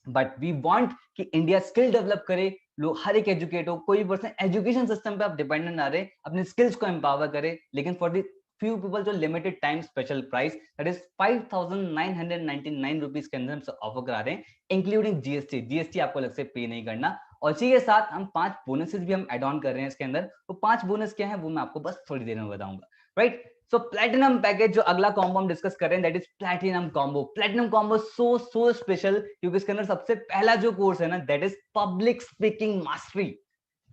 But we want कि इंडिया स्किल डेवलप करे, लोग हर एक एजुकेट हो, कोई भी पर्सन एजुकेशन सिस्टम पे आप डिपेंडेंट ना रहे, अपने स्किल्स को एम्पावर करे। लेकिन फॉर द फ्यू पीपल जो limited time special price that is 5,999 rupees के अंदर हमसे ऑफर करा रहे हैं, इंक्लूडिंग जीएसटी। जीएसटी आपको अलग से पे नहीं करना। और इसी के साथ हम 5 बोनसेस भी हम एड ऑन कर रहे हैं इसके अंदर। तो 5 बोनस क्या है वो मैं आपको बस थोड़ी देर में बताऊंगा, राइट? सो प्लैटिनम पैकेज जो अगला कॉम्बो हम डिस्कस कर रहे हैं that is platinum combo. Platinum combo so special क्योंकि इसके अंदर सबसे पहला जो कोर्स है ना that is public speaking mastery.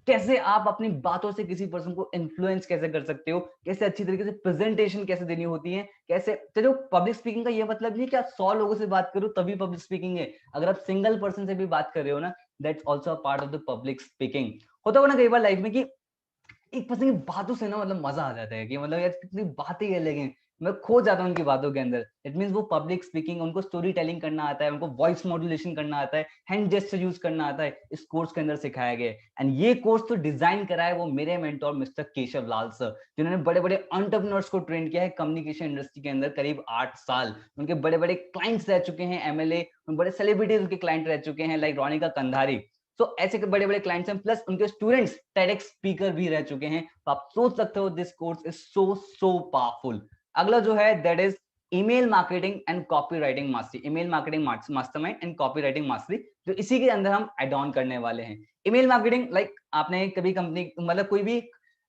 कैसे आप अपनी बातों से किसी पर्सन को इन्फ्लुएंस कैसे कर सकते हो, कैसे अच्छी तरीके से प्रेजेंटेशन कैसे देनी होती है, कैसे चलो पब्लिक स्पीकिंग का ये मतलब नहीं कि आप 100 लोगों से बात करो तभी पब्लिक स्पीकिंग है। अगर आप सिंगल पर्सन से भी बात कर रहे हो ना, that's also a part of the public speaking. होता होगा ना कई बार लाइफ में कि एक पर्सन की बातों से ना मतलब मजा आ जाता है कि मतलब यार कितनी बातें ये लगे, मैं खो जाता हूँ उनकी बातों के अंदर। इट मींस वो पब्लिक स्पीकिंग, उनको स्टोरी टेलिंग करना आता है, उनको वॉइस मॉड्यूलेशन करना आता है, हैंड जेस्चर यूज करना आता है, इस कोर्स के अंदर सिखाया गया है। एंड ये कोर्स तो डिजाइन करा है वो मेरे मेंटोर मिस्टर केशव लाल सर, जिन्होंने बड़े बड़े एंटरप्रेन्योर्स को ट्रेन किया है कम्युनिकेशन इंडस्ट्री के अंदर करीब 8 साल। उनके बड़े बड़े क्लाइंट्स रह चुके हैं, एमएलए, बड़े सेलिब्रिटीज उनके क्लाइंट रह चुके हैं लाइक रोनिका कंधारी। तो ऐसे बड़े बड़े क्लाइंट्स हैं, प्लस उनके स्टूडेंट्स टेडेक्स स्पीकर भी रह चुके हैं। तो आप सोच सकते हो this course is so powerful. अगला जो है that is email marketing and copy writing mastery. Email marketing mastermind and copy writing mastery, जो इसी के अंदर हम एड ऑन करने वाले हैं। ईमेल मार्केटिंग लाइक आपने कभी कंपनी मतलब कोई भी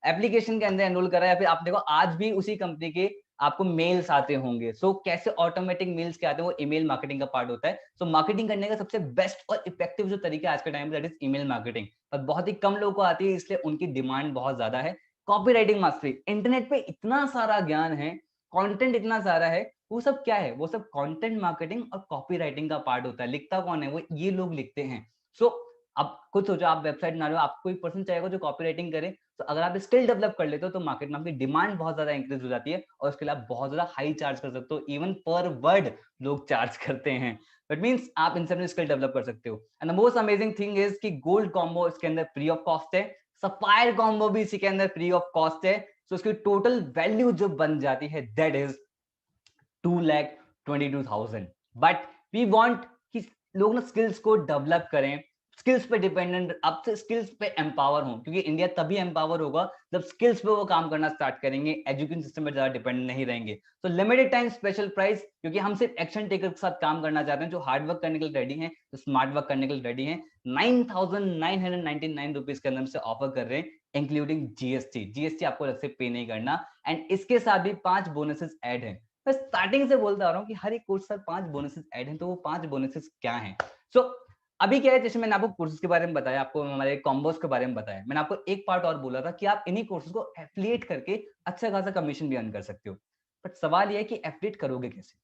एप्लीकेशन के अंदर एनरोल करा या फिर आपने को आज भी उसी कंपनी के आपको मेल्स आते होंगे। सो कैसे ऑटोमेटिक मेल्स के आते हैं वो ईमेल मार्केटिंग का पार्ट होता है। सो मार्केटिंग करने का सबसे बेस्ट और इफेक्टिव जो तरीका आज के टाइम में दैट इज ईमेल मार्केटिंग, पर बहुत ही कम लोगों को आती है इसलिए उनकी डिमांड बहुत ज्यादा है। कॉपी राइटिंग मास्टरी, इंटरनेट पे इतना सारा ज्ञान है, कंटेंट इतना सारा है, वो सब क्या है, वो सब कंटेंट मार्केटिंग और कॉपी राइटिंग का पार्ट होता है। लिखता कौन है, वो ये लोग लिखते हैं। सो अब खुद सोचो, आप वेबसाइट बना रहे हो, आपको कोई पर्सन चाहेगा जो कॉपी राइटिंग करे, तो अगर आप स्किल डेवलप कर लेते हो तो मार्केट में आपकी डिमांड बहुत ज्यादा इंक्रीज हो जाती है और उसके लिए आप बहुत ज्यादा हाई चार्ज कर सकते हो। इवन पर वर्ड लोग चार्ज करते हैं। दैट मींस आप इनसे अपनी स्किल डेवलप कर सकते हो। And the most amazing thing is कि गोल्ड कॉम्बो इसके अंदर फ्री ऑफ कॉस्ट है, सफायर कॉम्बो भी इसी के अंदर फ्री ऑफ कॉस्ट है। सो इसकी टोटल वैल्यू जो बन जाती है that is 2,22,000। But we want कि लोग ना स्किल्स को डेवलप करें, स्किल्स पे डिपेंडेंट, अब से स्किल्स पे एम्पावर हों, क्योंकि इंडिया तभी एम्पावर होगा जब स्किल्स पे वो काम करना स्टार्ट करेंगे, एजुकेशन सिस्टम पे ज्यादा डिपेंडेंट नहीं रहेंगे। तो लिमिटेड टाइम स्पेशल प्राइस, क्योंकि हम सिर्फ एक्शन टेकर के साथ काम करना चाहते हैं, जो हार्ड वर्क करने के लिए रेडी हैं, जो स्मार्ट वर्क करने के लिए रेडी हैं। 9,999 रुपीज के अंदर से ऑफर कर रहे हैं, इंक्लूडिंग जीएसटी। जीएसटी आपको अलग से पे नहीं करना। एंड इसके साथ भी 5 बोनसेस ऐड हैं। मैं स्टार्टिंग से बोलता आ रहा हूँ कि हर एक कोर्स पर 5 बोनसेस ऐड हैं, तो वो 5 बोनसेस क्या हैं? सो अभी क्या है, जैसे मैंने आपको कोर्सेज के बारे में बताया, आपको हमारे कॉम्बोस के बारे में बताया, मैंने आपको एक पार्ट और बोला था कि आप इन्हीं कोर्सेज को एफिलिएट करके अच्छा खासा कमीशन भी अर्न कर सकते हो। बट सवाल ये है कि एफिलिएट करोगे कैसे?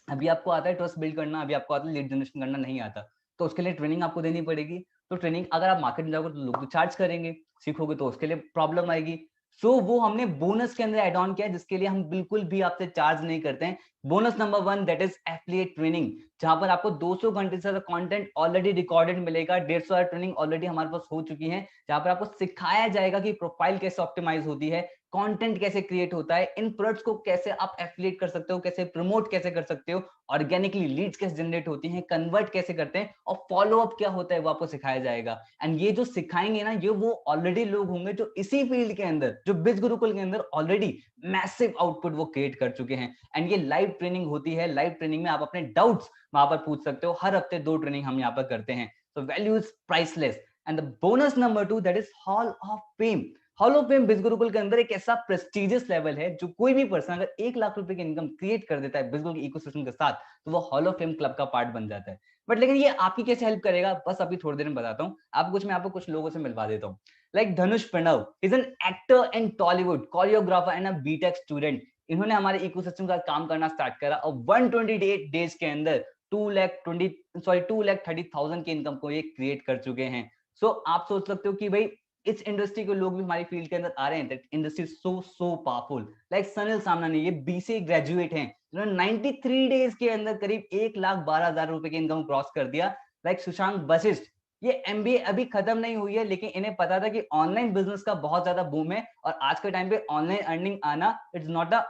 अभी आपको आता है ट्रस्ट बिल्ड करना, अभी आपको आता है लीड जनरेशन करना, नहीं आता, तो उसके लिए ट्रेनिंग आपको देनी पड़ेगी। तो ट्रेनिंग अगर आप मार्केट में जाओगे तो लोग तो चार्ज करेंगे, सीखोगे तो उसके लिए प्रॉब्लम आएगी। सो वो हमने बोनस के अंदर एड ऑन किया जिसके लिए हम बिल्कुल भी आपसे चार्ज नहीं करते हैं। Bonus number 1 that is affiliate training, जहां पर आपको 200 घंटे से ज्यादा कंटेंट ऑलरेडी रिकॉर्डेड मिलेगा। 150 ट्रेनिंग ऑलरेडी हमारे पास हो चुकी है, जहां पर आपको सिखाया जाएगा कि प्रोफाइल कैसे ऑप्टिमाइज होती है, कंटेंट कैसे क्रिएट होता है, इन प्रोडक्ट्स को कैसे आप एफिलिएट कर सकते हो, कैसे प्रमोट कैसे कर सकते हो, ऑर्गेनिकली लीड्स कैसे जनरेट होती हैं, कन्वर्ट कैसे करते हैं, और फॉलो अप क्या होता है वो आपको सिखाया जाएगा। एंड ये जो सिखाएंगे ना, ये वो ऑलरेडी लोग होंगे जो इसी फील्ड के अंदर, जो बिज गुरुकुल के अंदर ऑलरेडी मैसिव आउटपुट वो क्रिएट कर चुके हैं। एंड ये लाइव ट्रेनिंग होती है, लाइव ट्रेनिंग में आप अपने डाउट्स वहां पर पूछ सकते हो। हर हफ्ते 2 ट्रेनिंग हम यहाँ पर करते हैं। तो value is priceless. And the bonus number 2 that is hall of fame. Hall of fame बिज गुरुकुल के अंदर एक ऐसा प्रेस्टिजियस लेवल है, जो कोई भी पर्सन अगर 1 लाख रुपए की इनकम क्रिएट कर देता है बिज गुरुकुल इकोसिस्टम के साथ, तो वो हॉल ऑफ फेम क्लब का पार्ट बन जाता है। बट लेकिन ये आपकी कैसे हेल्प करेगा, बस अभी थोड़ी देर में बताता हूँ आपको। मैं आपको कुछ लोगों से मिलवा देता हूँ। Like Dhanush Pranav is an actor in Tollywood, choreographer and a BTech student. इन्होंने हमारे इकोसिस्टम का काम करना स्टार्ट करा और 128 डेज के अंदर 2,30,000 की इनकम को ये क्रिएट कर चुके हैं। सो आप सोच सकते हो कि भाई इस इंडस्ट्री के लोग भी हमारी फील्ड के अंदर आ रहे हैं। That industry so powerful. Like Sanil Samnani, ये बीसीए ग्रेजुएट हैं, जिन्होंने 93 डेज के अंदर करीब 1,12,000 रुपए की इनकम क्रॉस कर दिया। लाइक सुशांक वशिष्ठ, ये एमबीए अभी खत्म नहीं हुई है, लेकिन इन्हें पता था कि ऑनलाइन बिजनेस का बहुत ज्यादा बूम है और आज के टाइम पे ऑनलाइन अर्निंग आना इट्स नॉट अ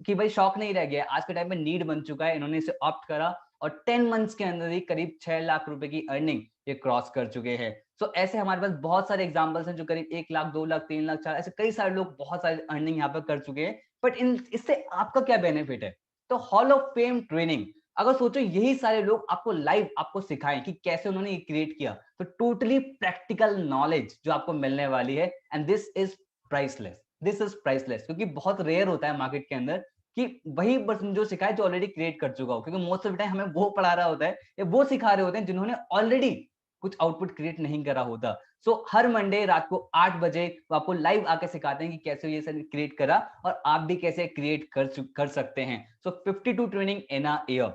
कि भाई शौक नहीं रह गया, आज के टाइम पे नीड बन चुका है। इन्होंने इसे ऑप्ट करा और 10 मंथ्स के अंदर ही करीब 6 लाख रुपए की अर्निंग ये क्रॉस कर चुके हैं। सो ऐसे हमारे पास बहुत सारे एग्जांपल्स हैं जो करीब 1 लाख, 2 लाख, 3 लाख, 4, ऐसे कई सारे लोग बहुत सारे अर्निंग यहाँ पर कर चुके हैं। बट इससे आपका क्या बेनिफिट है? तो हॉल ऑफ फेम ट्रेनिंग, अगर सोचो यही सारे लोग आपको लाइव आपको सिखाएं कि कैसे उन्होंने ये क्रिएट किया, तो टोटली प्रैक्टिकल नॉलेज जो आपको मिलने वाली है, and this is priceless. This is priceless, क्योंकि बहुत रेयर होता है मार्केट के अंदर कि वही पर्सन जो सिखाए जो ऑलरेडी क्रिएट कर चुका हो, क्योंकि मोस्ट ऑफ द टाइम हमें वो पढ़ा रहा होता है या वो सिखा रहे होते हैं जिन्होंने ऑलरेडी कुछ आउटपुट क्रिएट नहीं करा होता। सो हर मंडे रात को 8 बजे वो आपको लाइव आके सिखाते हैं कि कैसे ये सब क्रिएट करा और आप भी कैसे क्रिएट कर सकते हैं। सो 52 training in a year.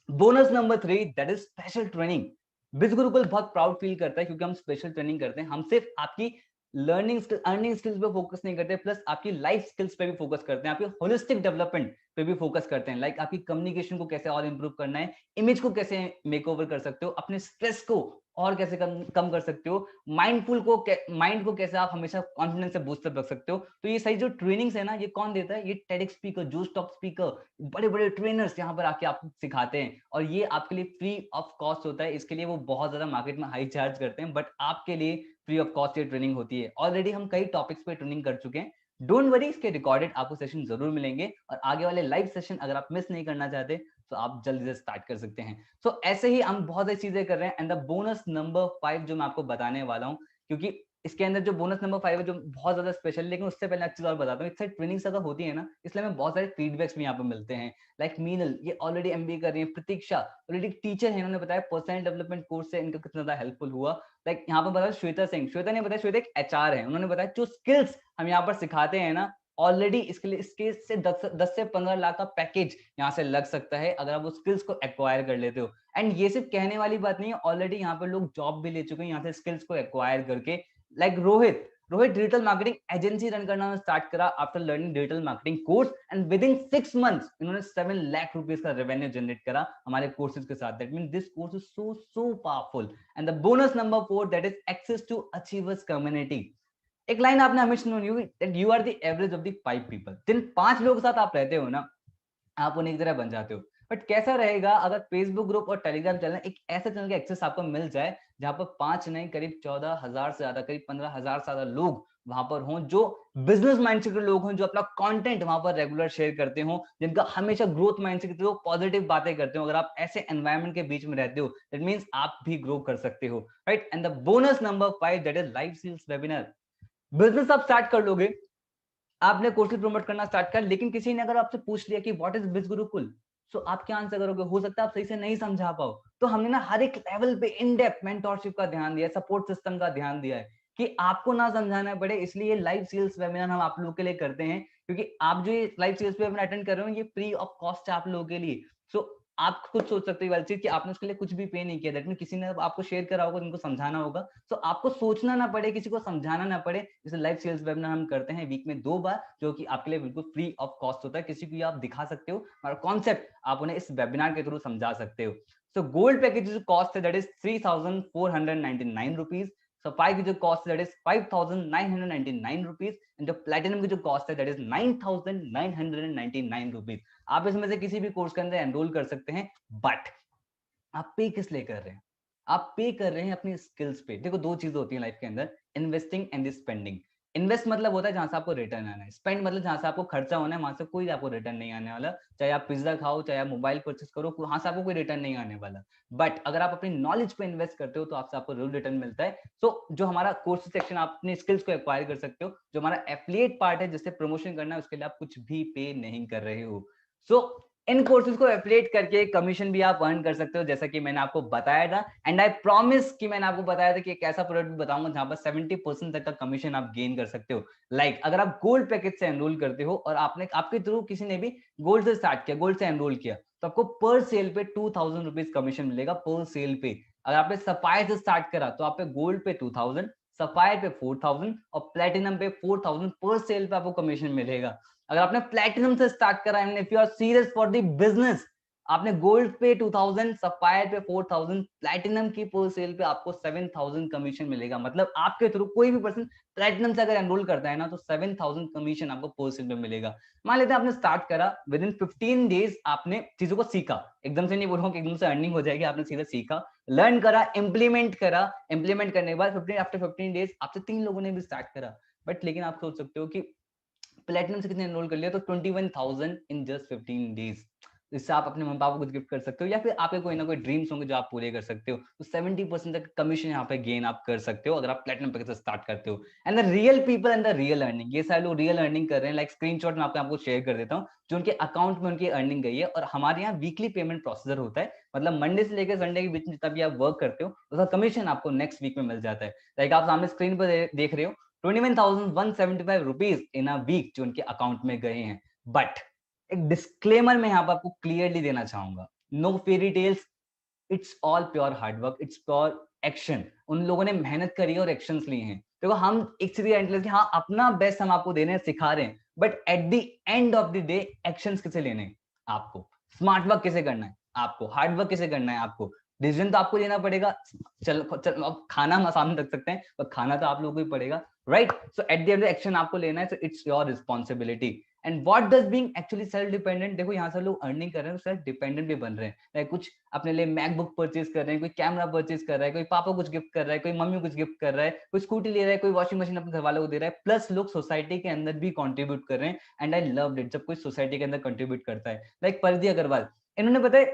Bonus number 3, that is special training. बिज गुरुकुल बहुत प्राउड फील करता है क्योंकि हम स्पेशल ट्रेनिंग करते हैं। हम सिर्फ आपकी लर्निंग स्किल, अर्निंग स्किल्स पे फोकस नहीं करते, प्लस आपकी लाइफ स्किल्स पे भी फोकस करते हैं, आपकी होलिस्टिक डेवलपमेंट पे भी फोकस करते हैं। लाइक आपकी कम्युनिकेशन को कैसे और इंप्रूव करना है, इमेज को कैसे मेक ओवर कर सकते हो, अपने स्ट्रेस को और कैसे कम कर सकते हो, माइंड को कैसे आप हमेशा कॉन्फिडेंस से बूस्टअप रख सकते हो। तो ये सही जो ट्रेनिंग्स है ना, ये कौन देता है? ये टेडेक्स स्पीकर, जो टॉप स्पीकर, बड़े बड़े ट्रेनर्स यहाँ पर आके आपको सिखाते हैं और ये आपके लिए फ्री ऑफ कॉस्ट होता है। इसके लिए वो बहुत ज्यादा मार्केट में हाई चार्ज करते हैं, बट आपके लिए फ्री ऑफ कॉस्ट ये ट्रेनिंग होती है। ऑलरेडी हम कई टॉपिक्स पे ट्रेनिंग कर चुके हैं। डोंट वरी, इसके रिकॉर्डेड आपको सेशन जरूर मिलेंगे और आगे वाले लाइव सेशन अगर आप मिस नहीं करना चाहते तो आप जल्दी से स्टार्ट कर सकते हैं। सो ऐसे ही हम बहुत सारी चीजें कर रहे हैं। एंड द बोनस नंबर 5 जो मैं आपको बताने वाला हूँ, क्योंकि इसके अंदर जो बोनस नंबर 5 है जो बहुत ज्यादा स्पेशल, लेकिन उससे पहले एक चीज और बताता हूँ। इससे ट्रेनिंग्स अगर होती है ना, इसलिए हमें बहुत सारे फीडबैक्स भी यहाँ पे मिलते हैं। लाइक मीनल, ये ऑलरेडी एमबीए कर रही है। प्रतीक्षा ऑलरेडी टीचर है, इन्होंने बताया पर्सनल डेवलपमेंट कोर्स से इनका कितना ज्यादा हेल्पफुल हुआ। लाइक यहाँ पर बताया श्वेता सिंह, श्वेता ने बताया, श्वेता एक एचआर है, उन्होंने बताया जो स्किल्स हम यहाँ पर सिखाते हैं ना, ऑलरेडी इसके से 10 से 15 लाख का पैकेज यहाँ से लग सकता है अगर आप वो स्किल्स को एक्वायर कर लेते हो। एंड ये सिर्फ कहने वाली बात नहीं है, ऑलरेडी यहाँ पे लोग जॉब भी ले चुके हैं यहाँ से स्किल्स को एक्वायर करके। Like Rohit digital marketing agency run करना स्टार्ट करा after learning digital marketing course, and within 6 months इन्होंने 7 लाख रुपीस का रेवेन्यू जनरेट करा हमारे कोर्सेज के साथ। That mean this course is so powerful. And the bonus number 4, that is access to achievers community. एक लाइन आपने हमेशा सुनी होगी, that you are the average of the 5 people. जिन 5 लोगों के साथ आप रहते हो ना, आप उन्हीं की तरह बन जाते हो। बट कैसा रहेगा अगर फेसबुक ग्रुप और टेलीग्राम चैनल, एक ऐसे चैनल का एक्सेस आपको मिल जाए जहां पर 5 नहीं करीब 14,000 से ज्यादा, करीब 15,000 से ज्यादा लोग वहां पर हों, जो बिजनेस माइंडसेट के लोग हों, जो अपना कंटेंट वहां पर रेगुलर शेयर करते हो, जिनका हमेशा ग्रोथ माइंडसेट के लोग पॉजिटिव बातें करते हो। अगर आप ऐसे एनवायरमेंट के बीच में रहते हो, दैट मींस आप भी ग्रो कर सकते हो, right. And the bonus number 5, that is live sales webinar. Business आप स्टार्ट कर लोगे, आपने कोर्सेज प्रमोट करना स्टार्ट कर, लेकिन किसी ने अगर आपसे पूछ लिया कि व्हाट इज बिज गुरुकुल, तो आप क्या आंसर करोगे? हो सकता है आप सही से नहीं समझा पाओ। तो हमने ना हर एक लेवल पे इन डेप्थ मेंटोरशिप का ध्यान दिया है, सपोर्ट सिस्टम का ध्यान दिया है कि आपको ना समझाना पड़े। इसलिए लाइव सेल्स वेबिनार हम आप लोगों के लिए करते हैं, क्योंकि आप जो ये लाइव सेल्स वेबिनार अटेंड कर रहे हो ये फ्री ऑफ कॉस्ट है आप लोगों के लिए। सो आप खुद सोच सकते हो वाली चीज कि आपने उसके लिए कुछ भी पे नहीं किया, दैट मीन किसी ने आपको शेयर करा होगा, उनको समझाना होगा, तो आपको सोचना ना पड़े, किसी को समझाना ना पड़े। जैसे लाइव सेल्स वेबिनार हम करते हैं वीक में 2 बार, जो कि आपके लिए बिल्कुल फ्री ऑफ कॉस्ट होता है। किसी को आप दिखा सकते हो और कॉन्सेप्ट आप उन्हें इस वेबिनार के थ्रू समझा सकते हो। सो गोल्ड पैकेज जो कॉस्ट है दैट इज 3,499 रुपीज। सफाई की जो कॉस्ट है दैट इज 5,999 रुपीज, एंड जो प्लेटिनम की जो कॉस्ट है दैट इज 9,999 रुपीज। आप इसमें से किसी भी कोर्स के अंदर एनरोल कर सकते हैं, बट आप पे किस लिए कर रहे हैं? आप पे कर रहे हैं अपनी स्किल्स पे। देखो, दो चीजें होती है लाइफ के अंदर, इन्वेस्टिंग एंड स्पेंडिंग। इन्वेस्ट मतलब होता है जहां से आपको रिटर्न आना है, स्पेंड मतलब जहां से आपको खर्चा होना है, वहां से कोई आपको रिटर्न नहीं आने वाला। चाहे आप पिज्जा खाओ, चाहे आप मोबाइल परचेस करो, वहां से आपको कोई रिटर्न नहीं आने वाला। बट अगर आप अपनी नॉलेज पे इन्वेस्ट करते हो तो आपसे आपको जरूर रिटर्न मिलता है। सो जो हमारा कोर्स सेक्शन, आप अपनी स्किल्स को एक्वायर कर सकते हो। जो हमारा एफिलिएट पार्ट है जिससे प्रमोशन करना है, उसके लिए आप कुछ भी पे नहीं कर रहे हो। सो इन कोर्सेज को एफिलिएट करके कमीशन भी आप अर्न कर सकते हो, जैसा कि मैंने आपको बताया था। एंड आई प्रॉमिस कि मैंने आपको बताया था कि एक ऐसा प्रोडक्ट बताऊंगा जहां पर 70% तक का कमीशन आप गेन कर सकते हो। अगर आप गोल्ड पैकेज से एनरोल करते हो और आपने आपके थ्रू किसी ने भी गोल्ड से स्टार्ट किया, गोल्ड से एनरोल किया, तो आपको पर सेल पे 2000 रुपीज कमीशन मिलेगा पर सेल पे। अगर आपने सफायर से स्टार्ट करा तो आप पे गोल्ड पे 2000, सफायर पे 4000 और प्लेटिनम पे 4000 पर सेल पे आपको कमीशन मिलेगा। अगर आपने प्लेटिनम से स्टार्ट करा and if you are serious for the business, आपने गोल्ड पे 2000, सफायर पे 4000, प्लेटिनम की पर सेल पे आपको 7000 कमीशन मिलेगा। मतलब आपके थ्रू कोई भी पर्सन प्लेटिनम से अगर एनरोल करता है ना, तो 7000 कमीशन आपको पर सेल पे मिलेगा। मान लेते हैं आपने स्टार्ट करा, विद इन 15 डेज आपने चीजों को सीखा, एकदम से नहीं बोल रहा हूँ कि एकदम से अर्निंग हो जाएगी, आपने सीधा सीखा, लर्न करा, इंप्लीमेंट करा, इंप्लीमेंट करने के बाद 15 आफ्टर 15 डेज आपसे 3 लोगों ने भी स्टार्ट करा। बट लेकिन आप सोच सकते हो कि प्लेटिनम से कितने एनरोल कर लिया, तो 21,000 इन जस्ट 15 डेज। इससे आप अपने मम्मी पापा को कुछ गिफ्ट कर सकते हो, या फिर आपके कोई ना कोई ड्रीम्स होंगे जो आप पूरे कर सकते हो। तो 70% तक कमीशन यहाँ पे गेन आप कर सकते हो अगर आप प्लेटिनम पैकेज से स्टार्ट करते हो। And the real people and the real earning, ये सारे लोग रियल अर्निंग कर रहे हैं। लाइक स्क्रीनशॉट मैं आपको शेयर कर देता हूँ जो उनके अकाउंट में उनकी अर्निंग गई है। और हमारे यहाँ वीकली पेमेंट प्रोसीजर होता है, मतलब मंडे से लेकर संडे के बीच में जितना भी आप वर्क करते हो उसका कमीशन आपको नेक्स्ट वीक में मिल जाता है। लाइक आप सामने स्क्रीन पर देख रहे हो 21,175 रुपीज इन अ वीक जो उनके अकाउंट में गए हैं। बट एक डिस्क्लेमर मैं यहाँ पर आपको क्लियरली देना चाहूंगा, no fairy tales, it's all pure hard work, it's pure action. उन लोगों ने मेहनत करी है और एक्शंस लिए हैं। देखो हम एक सीधी हाँ अपना बेस्ट हम आपको दे रहे हैं, सिखा रहे हैं, but at the end of the day actions किसे लेने हैं आपको, स्मार्ट वर्क किसे करना है आपको, हार्ड वर्क किसे करना है आपको, डिसीजन तो आपको लेना पड़ेगा। चल अब खाना हम सामने रख सकते हैं पर खाना तो आप लोगों को ही पड़ेगा, right? So at the end action आपको लेना है, so it's your responsibility. And what does being actually self dependent, देखो यहाँ से लोग अर्निंग कर रहे हैं तो सेल्फ डिपेंडेंट भी बन रहे हैं। लाइक कुछ अपने लिए मैकबुक परचेज कर रहे हैं, कोई कैमरा परचेज कर रहा है, कोई पापा कुछ गिफ्ट कर रहा है, कोई मम्मी कुछ गिफ्ट कर रहा है, कोई स्कूटी ले रहा है, कोई वॉशिंग मशीन अपने घर वालों को दे रहा है। प्लस लोग सोसाइटी के अंदर भी कंट्रीब्यूट कर रहे हैं। एंड आई लव इट जब कोई सोसाइटी के अंदर कंट्रीब्यूट करता है। लाइक परिधि अग्रवाल, इन्होंने बताया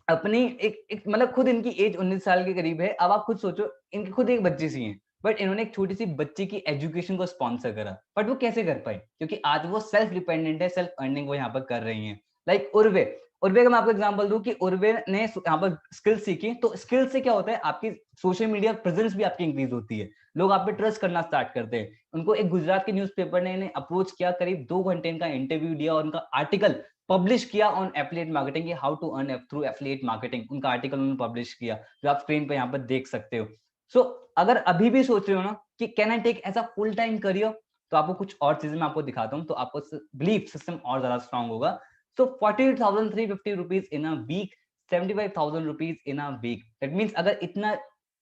अपनी एक मतलब खुद इनकी एज 19 साल के करीब है। अब आप खुद सोचो, इनकी खुद एक बच्ची सी है, बट इन्होंने एक छोटी सी बच्ची की एजुकेशन को स्पॉन्सर करा। बट वो कैसे कर पाए? क्योंकि आज वो सेल्फ डिपेंडेंट है, सेल्फ अर्निंग वो यहाँ पर कर रही है। लाइक उर्वे, उर्वे का मैं आपको एग्जांपल दूं कि उर्वे ने यहाँ पर स्किल सीखी, तो स्किल से क्या होता है, आपकी सोशल मीडिया प्रेजेंस भी आपकी इंक्रीज होती है, लोग आप पे ट्रस्ट करना स्टार्ट करते हैं। उनको एक गुजरात के न्यूज़पेपर ने इन्हें अप्रोच किया, करीब 2 घंटे इनका इंटरव्यू दिया और उनका आर्टिकल पब्लिश किया on affiliate marketing, how to earn through affiliate marketing. उनका आर्टिकल उन्होंने पब्लिश किया जो आप स्क्रीन पे यहाँ पर देख सकते हो। सो अगर अभी भी सोच रहे हो ना कि can I take as a full time career, तो आपको कुछ और चीजें मैं आपको दिखाता हूँ, तो आपको बिलीफ सिस्टम और ज्यादा स्ट्रांग होगा। So 48,350 rupees in a week, 75,000 rupees in a week, that means अगर इतना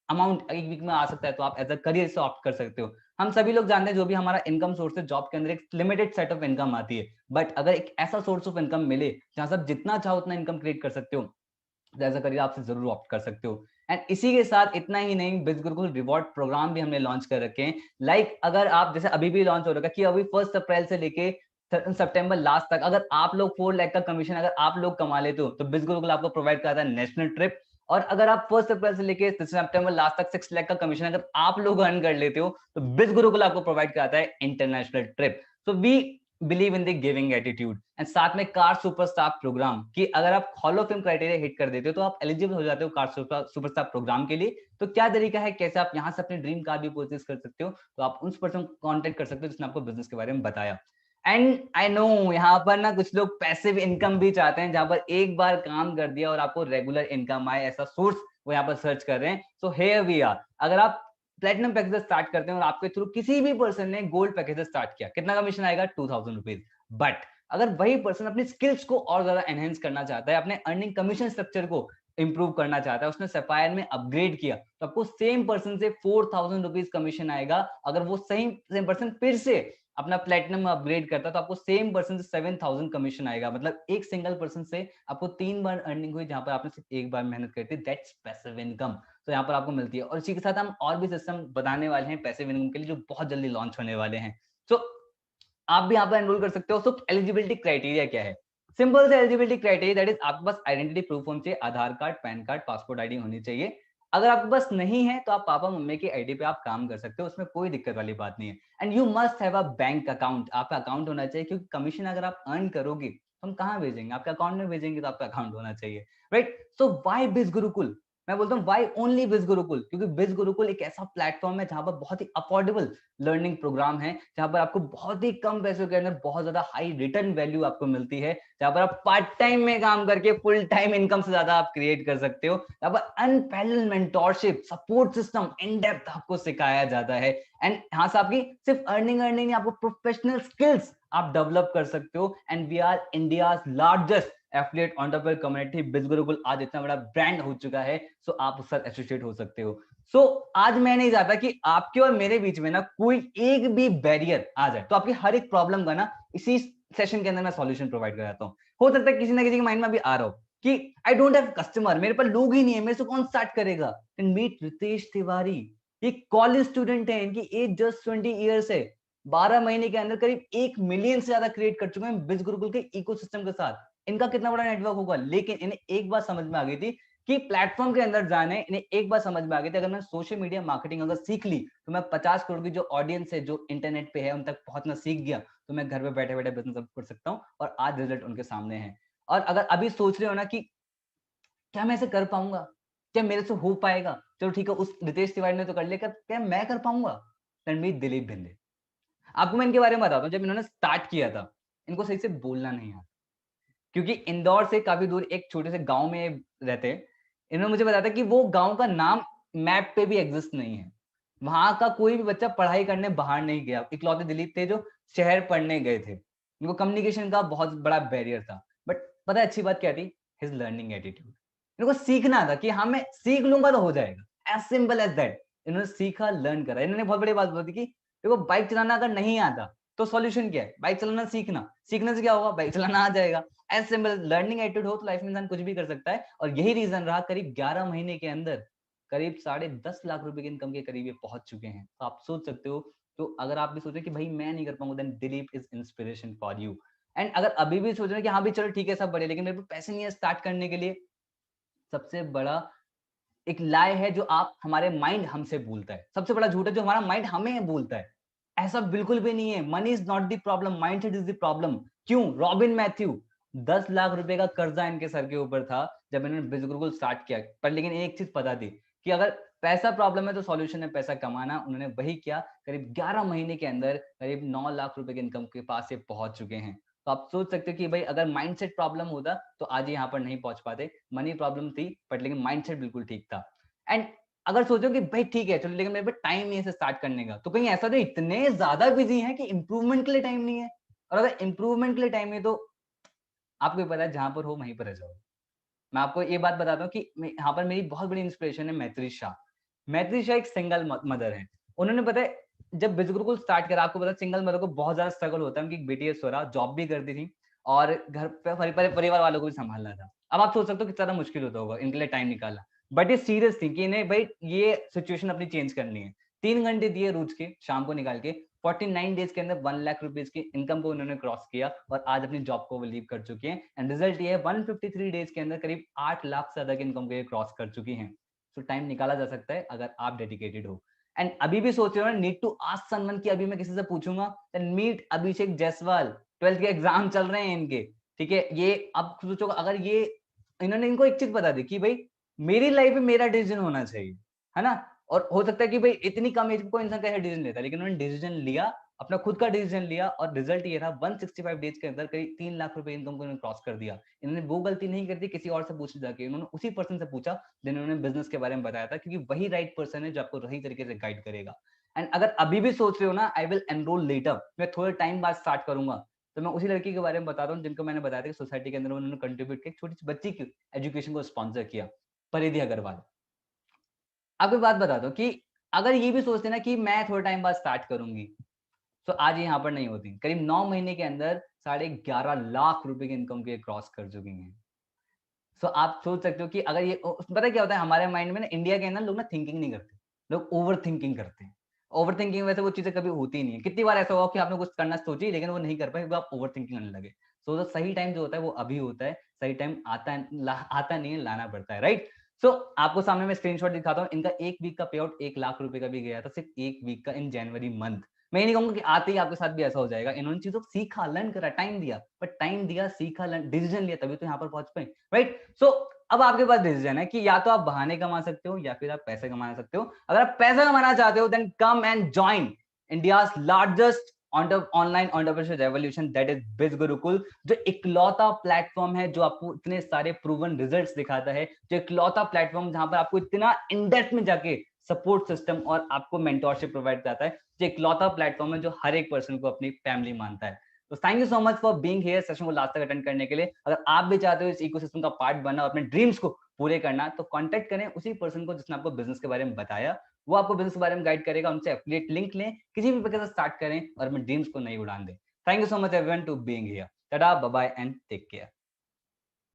अमाउंट एक वीक में आ सकता है तो आप एज अ करियर से ऑप्ट कर सकते हो। हम सभी लोग जानते हैं जो भी हमारा इनकम सोर्स है, जॉब के अंदर एक लिमिटेड सेट ऑफ इनकम आती है। बट अगर एक ऐसा सोर्स ऑफ इनकम मिले जहां से आप जितना चाहो उतना इनकम क्रिएट कर सकते हो, तो ऐसा करियर आपसे जरूर ऑप्ट कर सकते हो। एंड इसी के साथ इतना ही नहीं, बिज गुरुकुल रिवॉर्ड प्रोग्राम भी हमने लॉन्च कर रखे हैं। अगर आप जैसे अभी भी लॉन्च हो रखा है कि अभी 1 अप्रैल से लेके सितंबर लास्ट तक अगर आप लोग 4 लाख का कमीशन अगर आप लोग कमा लेते हो तो बिज गुरुकुल आपको प्रोवाइड करता है नेशनल ट्रिप। और अगर आप 1 अप्रैल से लेके सितंबर लास्ट तक 6 लाख का कमीशन अगर आप लोग अर्न कर लेते हो तो बिज गुरुकुल आपको प्रोवाइड कराता है international trip. So we believe in the giving attitude. And साथ में कार सुपरस्टार प्रोग्राम कि अगर आप hall of fame criteria hit कर देते हो तो आप एलिजिबल हो जाते हो कार सुपरस्टार प्रोग्राम के लिए। तो क्या तरीका है, कैसे आप यहाँ से अपनी ड्रीम कार भी परचेज कर सकते हो, तो आप उस पर्सन को कॉन्टेक्ट कर सकते हो जिसने आपको बिजनेस के बारे में बताया। एंड आई नो यहाँ पर ना कुछ लोग पैसिव इनकम भी चाहते हैं, जहां पर एक बार काम कर दिया और आपको रेगुलर इनकम आए, ऐसा सोर्स वो यहाँ पर सर्च कर रहे हैं। So here we are. अगर आप प्लेटिनम पैकेज स्टार्ट करते हैं और आपके थ्रू किसी भी पर्सन ने गोल्ड पैकेज स्टार्ट किया, कितना कमीशन आएगा? 2,000 रुपीज। बट अगर वही पर्सन अपनी स्किल्स को और ज्यादा एनहेंस करना चाहता है, अपने अर्निंग कमीशन स्ट्रक्चर को इंप्रूव करना चाहता है, उसने सफायर में अपग्रेड किया, तो आपको सेम पर्सन से 4,000 रुपीज कमीशन आएगा। अगर वो सेम पर्सन फिर से अपना प्लेटिनम अपग्रेड करता है तो आपको सेम पर्सन से 7,000 कमीशन आएगा। मतलब एक सिंगल पर्सन से आपको 3 बार अर्निंग हुई जहां पर आपने सिर्फ एक बार मेहनत करी थी। That's passive income. तो यहाँ पर आपको मिलती है। और इसी के साथ हम और भी सिस्टम बताने वाले हैं पैसिव इनकम के लिए जो बहुत जल्दी लॉन्च होने वाले हैं। सो आप भी यहाँ पर एनरोल कर सकते हो। सो एलिजिबिलिटी क्राइटेरिया क्या है? सिंपल से एलिजिबिलिटी क्राइटेरिया दैट इज आपके पास आइडेंटिटी प्रूफ होना चाहिए, Aadhaar card, PAN card, passport ID होनी चाहिए। अगर आपके पास नहीं है तो आप पापा मम्मी की आईडी पे आप काम कर सकते हो, उसमें कोई दिक्कत वाली बात नहीं है। And you must have a bank account, आपका अकाउंट होना चाहिए, क्योंकि कमीशन अगर आप अर्न करोगे तो हम कहाँ भेजेंगे? आपके अकाउंट में भेजेंगे तो आपका अकाउंट होना चाहिए, राइट? सो व्हाई बिज गुरुकुल? मैं बोलता हूँ व्हाई ओनली बिज गुरुकुल, क्योंकि बिज गुरुकुल एक ऐसा प्लेटफॉर्म है जहां पर बहुत ही अफोर्डेबल लर्निंग प्रोग्राम है, जहां पर आपको बहुत ही कम पैसों के अंदर बहुत ज्यादा हाई रिटर्न वैल्यू आपको मिलती है, जहां पर आप पार्ट टाइम में काम करके फुल टाइम इनकम से ज्यादा आप क्रिएट कर सकते हो, जहां पर unparalleled mentorship, support system in depth आपको सिखाया जाता है, एंड यहाँ से आपकी सिर्फ अर्निंग नहीं, आपको प्रोफेशनल स्किल्स आप डेवलप कर सकते हो, and we are India's largest affiliate entrepreneur community. Biz Gurukul आज इतना बड़ा ब्रांड हो चुका है, सो आप उसके साथ एसोसिएट हो सकते हो। सो आज मैं नहीं चाहता कि आपके और मेरे बीच में ना कोई एक भी बैरियर आ जाए, तो आपकी हर एक प्रॉब्लम का ना इसी सेशन के अंदर मैं सॉल्यूशन प्रोवाइड कराता हूँ। हो सकता है किसी ना किसी के माइंड में भी आ रहा हो कि आई डोंट हैव कस्टमर, मेरे पास लोग ही नहीं है, मेरे से कौन स्टार्ट करेगा? एंड मीट रितेश तिवारी, ये कॉलेज स्टूडेंट है, इनकी एज जस्ट 20 ईयर्स है, 12 महीने के अंदर करीब 1 मिलियन से ज्यादा क्रिएट कर चुके हैं बिज गुरुकुल के इकोसिस्टम के साथ। इनका कितना बड़ा नेटवर्क होगा, लेकिन इन्हें एक बात समझ में आ गई थी कि प्लेटफॉर्म के अंदर जाने, इन्हें एक बात समझ में आ गई थी, अगर मैं सोशल मीडिया मार्केटिंग अगर सीख ली तो मैं 50 करोड़ की जो ऑडियंस है, जो इंटरनेट पे है, उन तक पहुंचना सीख गया तो मैं घर पे बैठे बैठे बिजनेस कर सकता हूँ, और आज रिजल्ट उनके सामने है। और अगर अभी सोच रहे हो ना कि क्या मैं ऐसे कर पाऊंगा, क्या मेरे से हो पाएगा, चलो ठीक है, उस रितेश तिवारी ने तो कर लिया, क्या मैं कर पाऊंगा? रणवीर दिलीप भिंदे, आपको मैं इनके बारे में बताता हूँ। जब इन्होंने स्टार्ट किया था, इनको सही से बोलना नहीं आता, क्योंकि इंदौर से काफी दूर एक छोटे से गांव में रहते हैं। इन्होंने मुझे बताया था कि वो गांव का नाम मैप पे भी एग्जिस्ट नहीं है, वहां का कोई भी बच्चा पढ़ाई करने बाहर नहीं गया, इकलौते दिलीप थे जो शहर पढ़ने गए थे। इनको कम्युनिकेशन का बहुत बड़ा बैरियर था, बट पता है अच्छी बात क्या थी? His learning attitude. इनको सीखना था कि हाँ मैं सीख लूंगा तो हो जाएगा, एज सिंपल एज दैट। इन्होंने सीखा, लर्न करा। इन्होंने बहुत बड़ी बात बोली कि देखो बाइक चलाना अगर नहीं आता तो सॉल्यूशन क्या है? बाइक चलाना सीखना, सीखने से क्या होगा? बाइक चलाना आ जाएगा। एज सिंपल, लर्निंग एटीट्यूड हो तो लाइफ में इंसान कुछ भी कर सकता है, और यही रीजन रहा करीब 11 महीने के अंदर करीब 10.5 लाख रुपए की इनकम के करीब ये पहुंच चुके हैं। तो आप सोच सकते हो, तो अगर आप भी सोचे कि भाई मैं नहीं कर पाऊंगा, then Dilip is inspiration for you. And अगर अभी भी सोच रहे हैं कि हाँ भी चलो ठीक है सब बढ़िया, लेकिन मेरे पास पैसे नहीं है स्टार्ट करने के लिए, सबसे बड़ा एक लाए है जो आप हमारे माइंड हमसे बोलता है, सबसे बड़ा झूठ है जो हमारा माइंड हमें बोलता है। ऐसा बिल्कुल भी नहीं है, money is not the problem, mindset is the problem. क्यों? रॉबिन मैथ्यू, 10 लाख रुपए का कर्जा इनके सर के ऊपर था जब इन्होंने बिजनेस गुरुकुल स्टार्ट किया, पर लेकिन एक चीज पता थी कि अगर पैसा प्रॉब्लम है तो सॉल्यूशन है पैसा कमाना। उन्होंने वही किया, करीब 11 महीने के अंदर करीब 9 लाख रुपए की इनकम के पास ये पहुंच चुके हैं। तो आप सोच सकते हो कि भाई अगर माइंडसेट प्रॉब्लम होता तो आज यहाँ पर नहीं पहुंच पाते। मनी प्रॉब्लम थी बट लेकिन माइंडसेट बिल्कुल ठीक था। एंड अगर सोचो कि भाई ठीक है चलो, लेकिन मेरे पे टाइम नहीं है इसे स्टार्ट करने का, तो कहीं ऐसा तो इतने ज्यादा बिजी हैं कि इंप्रूवमेंट के लिए टाइम नहीं है? और अगर इंप्रूवमेंट के लिए टाइम है तो आपको भी पता है जहां पर हो वहीं पर रह जाओ। मैं आपको ये बात बताता हूँ कि यहाँ पर मेरी बहुत बड़ी इंस्पिरेशन है मैत्री शाह। मैत्री शाह एक सिंगल मदर है। उन्होंने पता है जब बिज गुरुकुल स्टार्ट करा, आपको पता है सिंगल मदर को बहुत ज्यादा स्ट्रगल होता है। उनकी एक बेटी है स्वरा, जॉब भी करती थी और घर पे परिवार वालों को भी संभालना था। अब आप सोच सकते हो कितना ज्यादा मुश्किल होता होगा इनके लिए टाइम निकालना, बट ये सीरियस थी कि इन्हें भाई ये सिचुएशन अपनी चेंज करनी है। 3 घंटे दिए रोज के शाम को निकाल के, 49 डेज के अंदर 1 लाख रुपीज की इनकम को उन्होंने क्रॉस किया और आज अपनी जॉब को वो लीव कर चुके हैं। एंड रिजल्ट ये है 153 डेज के अंदर करीब 8 लाख से ज्यादा की इनकम को ये क्रॉस कर चुकी हैं। तो टाइम निकाला जा सकता है अगर आप डेडिकेटेड हो। एंड अभी भी सोच रहे हो नीड टू आस्क समवन कि अभी मैं किसी से पूछूंगा, देन मीट अभिषेक जायसवाल। 12th के एग्जाम चल रहे हैं इनके, ठीक है? ये अब सोचो अगर ये इन्होंने इनको एक चीज बता दी कि भाई मेरी लाइफ में मेरा डिसीजन होना चाहिए, है ना? और हो सकता है कि भाई इतनी कम एज में कोई इंसान कैसे डिसीजन लेता है, लेकिन उन्होंने डिसीजन लिया, अपना खुद का डिसीजन लिया, और रिजल्ट ये रहा 165 डेज के अंदर करीब 3 लाख रुपए इनकम को इन्होंने क्रॉस कर दिया। इन्होंने वो गलती नहीं कर दी किसी और से पूछने जाके, इन्होंने उसी पर्सन से पूछा जिन्होंने बिजनेस के बारे में बताया था, क्योंकि वही राइट पर्सन है जो आपको सही तरीके से गाइड करेगा। एंड अगर अभी भी सोच रहे हो ना आई विल एनरोल लेटर, मैं थोड़े टाइम बाद स्टार्ट करूंगा, तो मैं उसी लड़की के बारे में बता रहा हूँ जिनको मैंने बताया था कि सोसाइटी के अंदर उन्होंने कंट्रीब्यूट किया, छोटी सी बच्ची की एजुकेशन को स्पॉन्सर किया, परिधि अग्रवाल। आपको बात बता दो कि अगर ये भी सोचते ना कि मैं थोड़े टाइम बाद स्टार्ट करूंगी, तो आज ये यहाँ पर नहीं होती। करीब 9 महीने के अंदर 11.5 लाख रुपए की इनकम को क्रॉस कर चुकी हैं। सो आप सोच सकते हो कि अगर ये पता क्या होता है हमारे माइंड में ना, इंडिया के अंदर लोग ना थिंकिंग नहीं करते, लोग ओवर थिंकिंग करते हैं। ओवर थिंकिंग वैसे वो चीजें कभी होती ही नहीं है। कितनी बार ऐसा हुआ कि आपने कुछ करना सोची लेकिन वो नहीं कर पाए क्योंकि आप ओवर थिंकिंग करने लगे। सो तो सही टाइम जो होता है वो अभी होता है, सही टाइम आता है आता नहीं है, लाना पड़ता है, राइट? सो आपको सामने मैं स्क्रीनशॉट दिखाता हूँ। इनका एक वीक का पे आउट 1 लाख रुपए का भी गया था, सिर्फ एक वीक का इन जनवरी मंथ। मैं ये नहीं कहूंगा कि आते ही आपके साथ भी ऐसा हो जाएगा। इन्होंने चीजों को सीखा, लर्न करा, टाइम दिया, बट टाइम दिया, सीखा, लर्न, डिसीजन लिया, तभी तो यहाँ पर पहुंच पाए, राइट? सो अब आपके पास डिसीजन है कि या तो आप बहाने कमा सकते हो या फिर आप पैसे कमा सकते हो। अगर आप पैसा कमाना चाहते हो then come and join India's largest online entrepreneurship revolution, that is बिज गुरुकुल, जो इकलौता प्लेटफॉर्म है जो आपको इतने सारे प्रूवन रिजल्ट्स दिखाता है, जो इकलौता प्लेटफॉर्म जहां पर आपको इतना इन डेप्थ में जाके सपोर्ट सिस्टम और आपको मेंटोरशिप प्रोवाइड करता है, जो इकलौता प्लेटफॉर्म है जो हर एक पर्सन को अपनी फैमिली मानता है। तो thank you so much for being here, session को लास्ट तक अटेंड करने के लिए। अगर आप भी चाहते हो इस इकोसिस्टम का पार्ट बनना और अपने ड्रीम्स को पूरे करना, तो कांटेक्ट करें उसी पर्सन को जिसने आपको बिजनेस के बारे में बताया। वो आपको बिजनेस के बारे में गाइड करेगा, उनसे एफिलिएट लिंक लें, किसी भी प्रकार से स्टार्ट करें और अपने ड्रीम्स को नहीं उड़ान दें। Thank you so much everyone to being here. Tata, bye bye and take care.